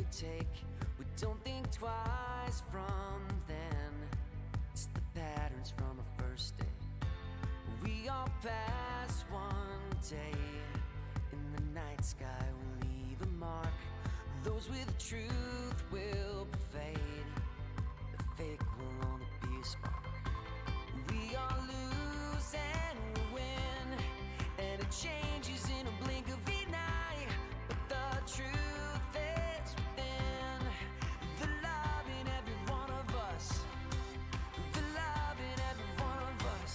S9: would take. We don't think twice from then. It's the patterns from our first day. We all pass one day. In the night sky will leave a mark. Those with truth will fade. The fake will only be a spark. We all lose and we win, and it changes in a blink of an eye. But the truth is within. The love in every one of us. The love in every one of us.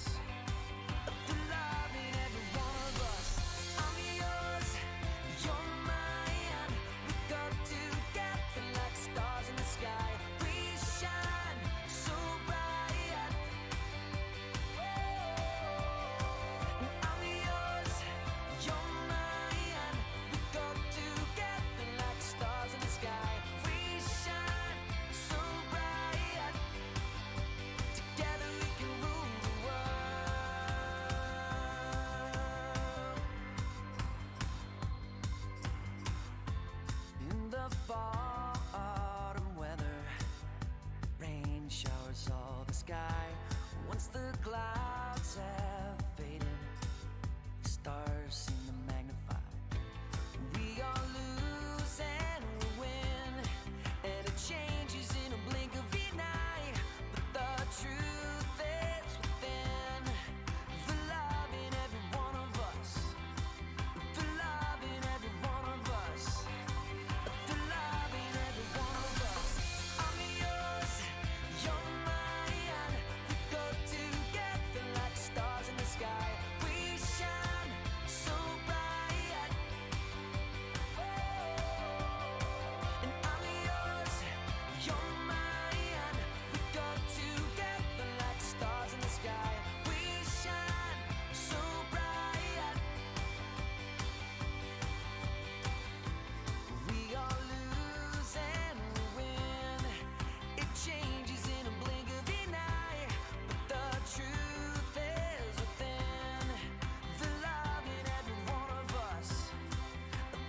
S9: The love in every one of us. I'm yours, you're mine. We go together like stars in the sky. We shine so bright. And I'm yours, you're mine. We go together like stars in the sky. We shine so bright. Together we can rule the world. In the fall, autumn weather, rain showers all the sky. Once the clouds have faded, the stars seem to magnify. We all lose and we win, and it changes in a blink of an eye. But the truth is within. The love in every one of us. The love in every one of us. The love in every one of us. I'm yours, you're mine. We go together like stars in the sky. We shine so bright. And I'm yours, you're mine. We go together like stars in the sky. We shine so bright. We all lose and we win. It changes in a blink of an eye. But the truth is within. The love in every one of us.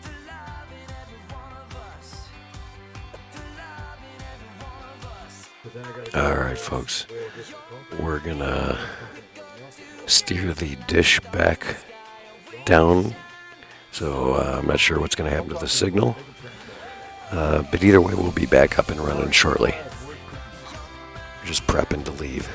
S9: The love in every one of us. The love in every one of us.
S3: All right, folks. We're gonna steer the dish back down. So I'm not sure what's gonna happen to the signal. But either way, we'll be back up and running shortly. We're just prepping to leave.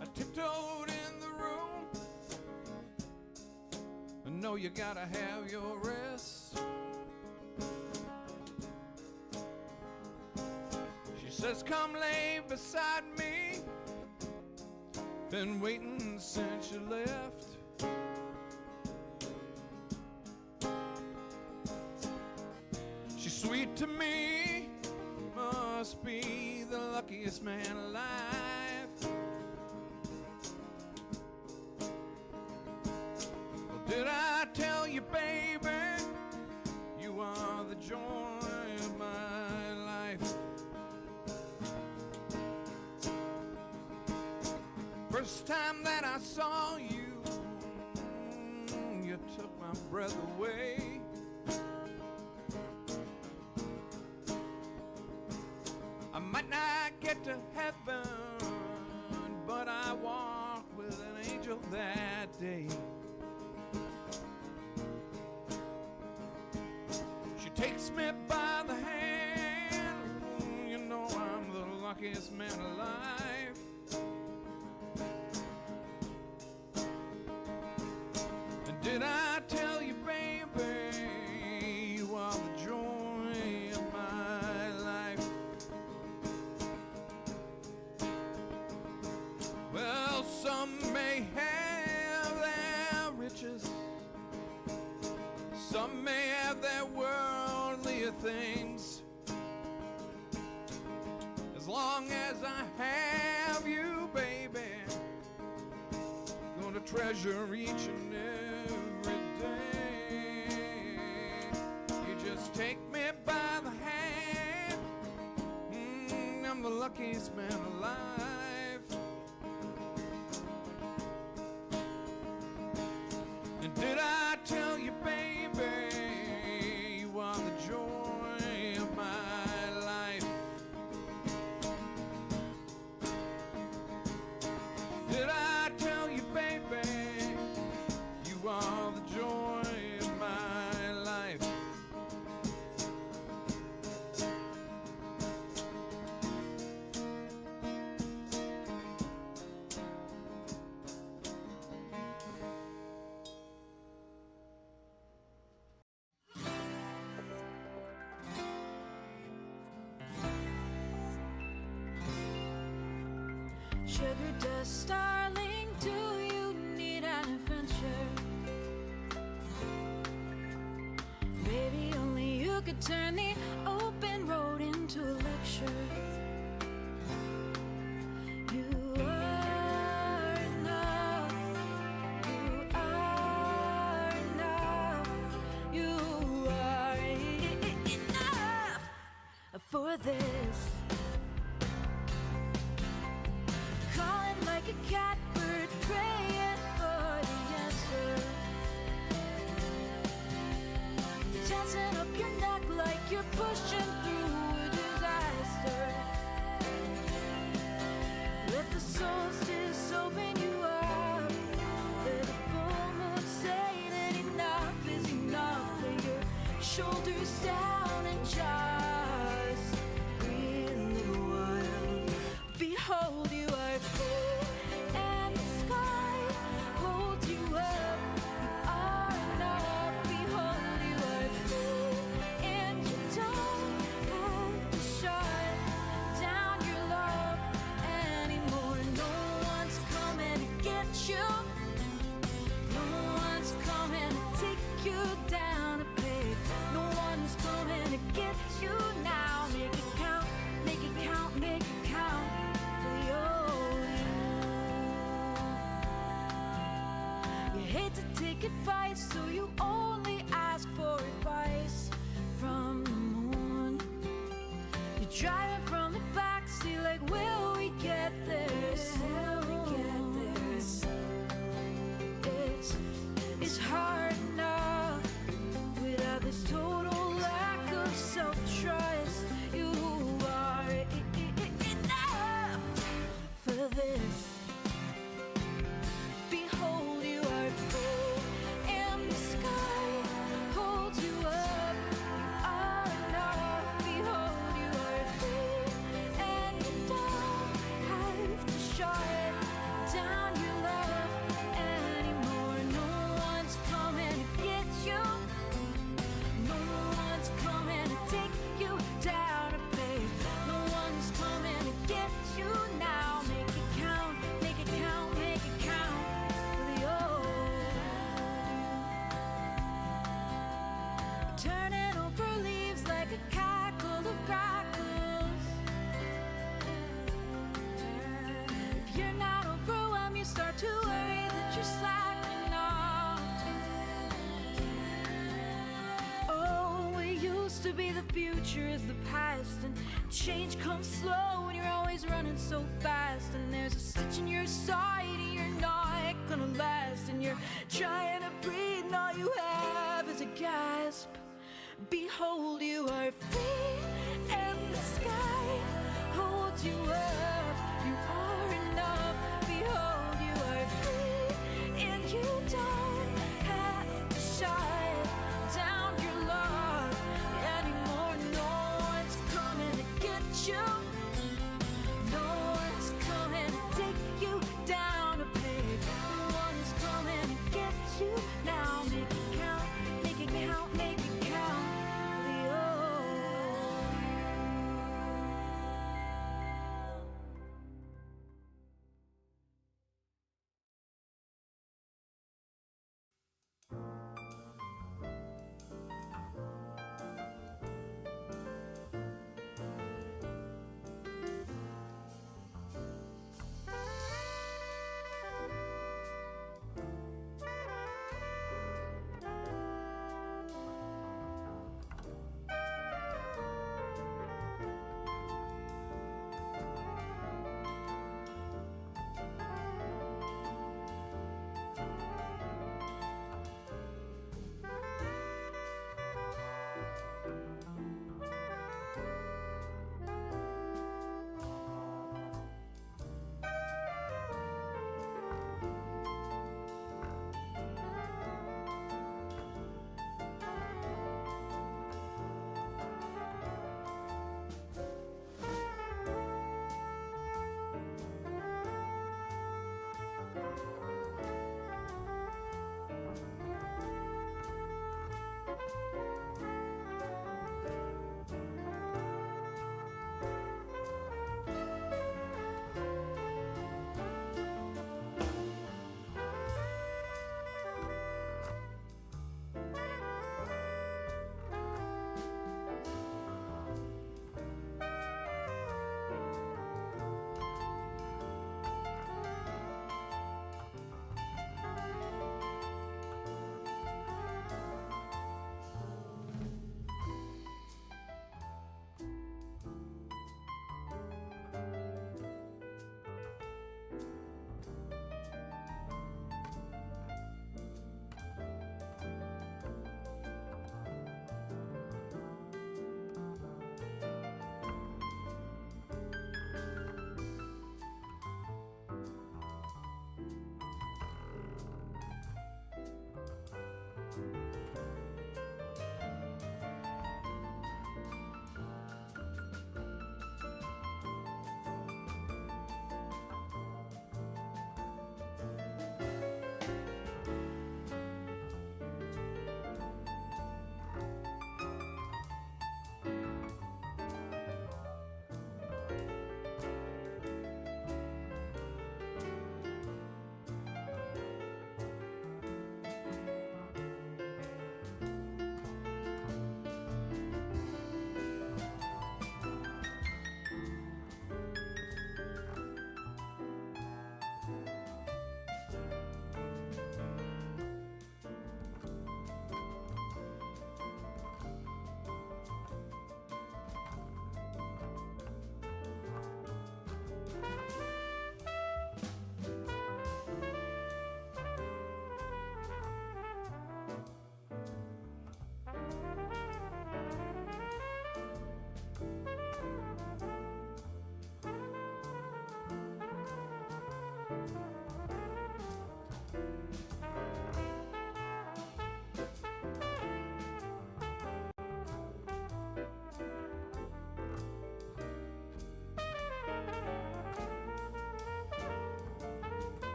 S1: I tiptoed in the room. I know you gotta have your rest. She says, come lay beside me. Been waiting since you left. She's sweet to me. Must be the luckiest man alive. Did I tell you, baby, you are the joy of my life? First time that I saw you, you took my breath away. I might not get to heaven, but I walk that day. She takes me by the hand. You know I'm the luckiest man alive. And did I tell you, baby, you are the joy of my life? Well, some may have their riches, some may have their worldly things. As long as I have you, baby, gonna treasure each and every day. You just take me by the hand. I'm the luckiest man alive. And did I tell you, baby, you are the joy of my life? Did I tell you, baby, you are the joy of my life?
S10: Sugar dust, darling, do you need an adventure? Baby, only you could turn the open road into a lecture. You are enough. You are enough. You are enough for this. Calling like a catbird, praying for the answer. Tensing up your neck like you're pushing through a disaster. Let the solstice open you up. Let the full moon say that enough is enough. Lay your shoulders down and just breathe a little while. Behold, you are full, and the sky holds you up. You are enough. Behold, you are full, and you don't have to shut down your love anymore. No one's coming to get you. No one's coming to take you down a peg. No one's coming to get you now. Make it count, make it count, make it count. You hate to take advice, so you only ask for advice from the moon. You're driving from the backseat like, will we get there? Will we get there? It's hard enough without this total lack of self-trust. You are enough for this. Behold, you are full, and the sky holds you up. You are enough. Behold, you are full, and you don't have to shut down your love anymore. No one's coming to get you. No one's coming to take you down a peg. No one's coming to get you now. Make it count, make it count, make it count. Turning over leaves like a cackle of crackles. If you're not overwhelmed, you start to worry that you're slacking off. Oh, what used to be the future is the past, and change comes slow when you're always running so fast. And there's a stitch in your side, and you're not gonna last. And you're trying to breathe, and all you have is a gasp. Behold, you are free, and the sky holds you up. You are enough. Behold, you are free,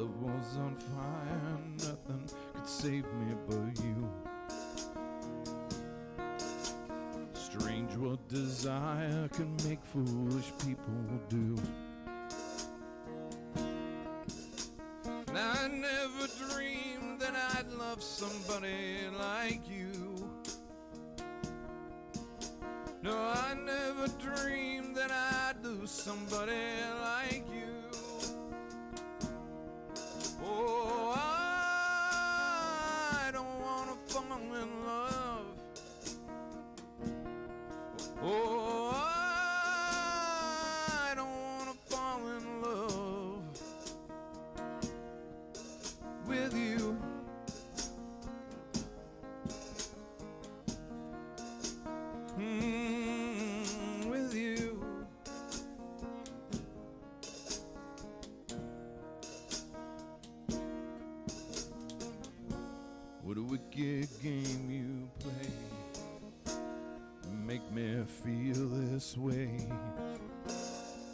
S1: love was on fire, nothing could save me but you. Strange what desire can make foolish people do. And I never dreamed that I'd love somebody like you. No, I never dreamed that I'd lose somebody like you. Oh, I don't wanna fall in love. Oh, I don't wanna fall in love with you. With you. What a wicked game you play. Make me feel this way.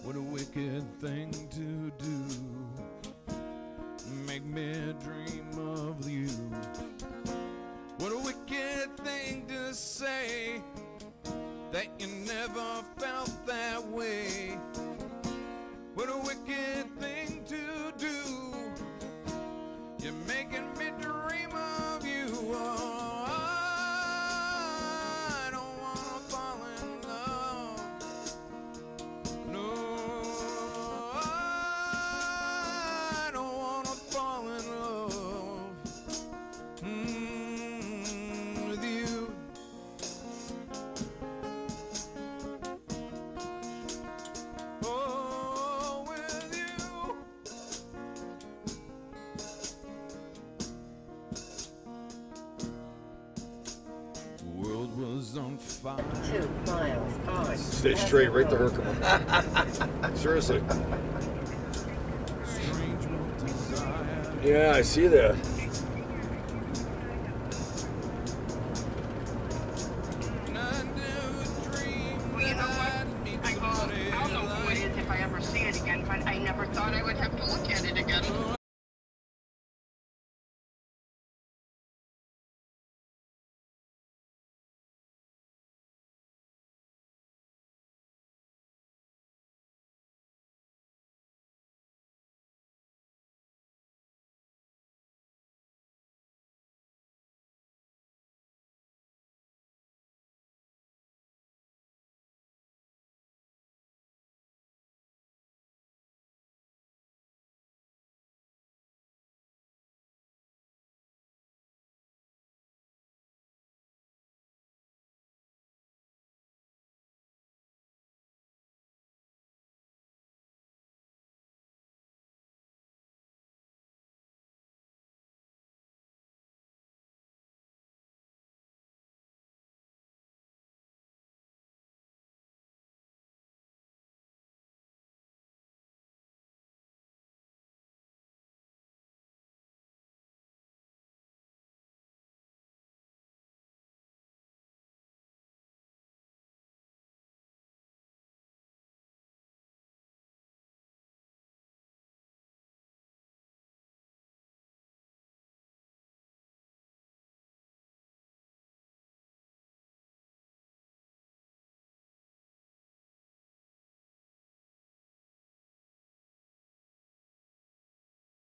S1: What a wicked thing to do. Make me dream of you. What a wicked thing to say, that you never felt that way. What a wicked thing to do. You're making me dream of you. Oh, I don't wanna fall in love. No, I don't wanna fall in love with you. Oh, with you. The world was on fire.
S11: 2 miles on.
S4: Stay straight, right to Herkimer. Seriously.
S1: Strange what desire
S4: Yeah, I see that.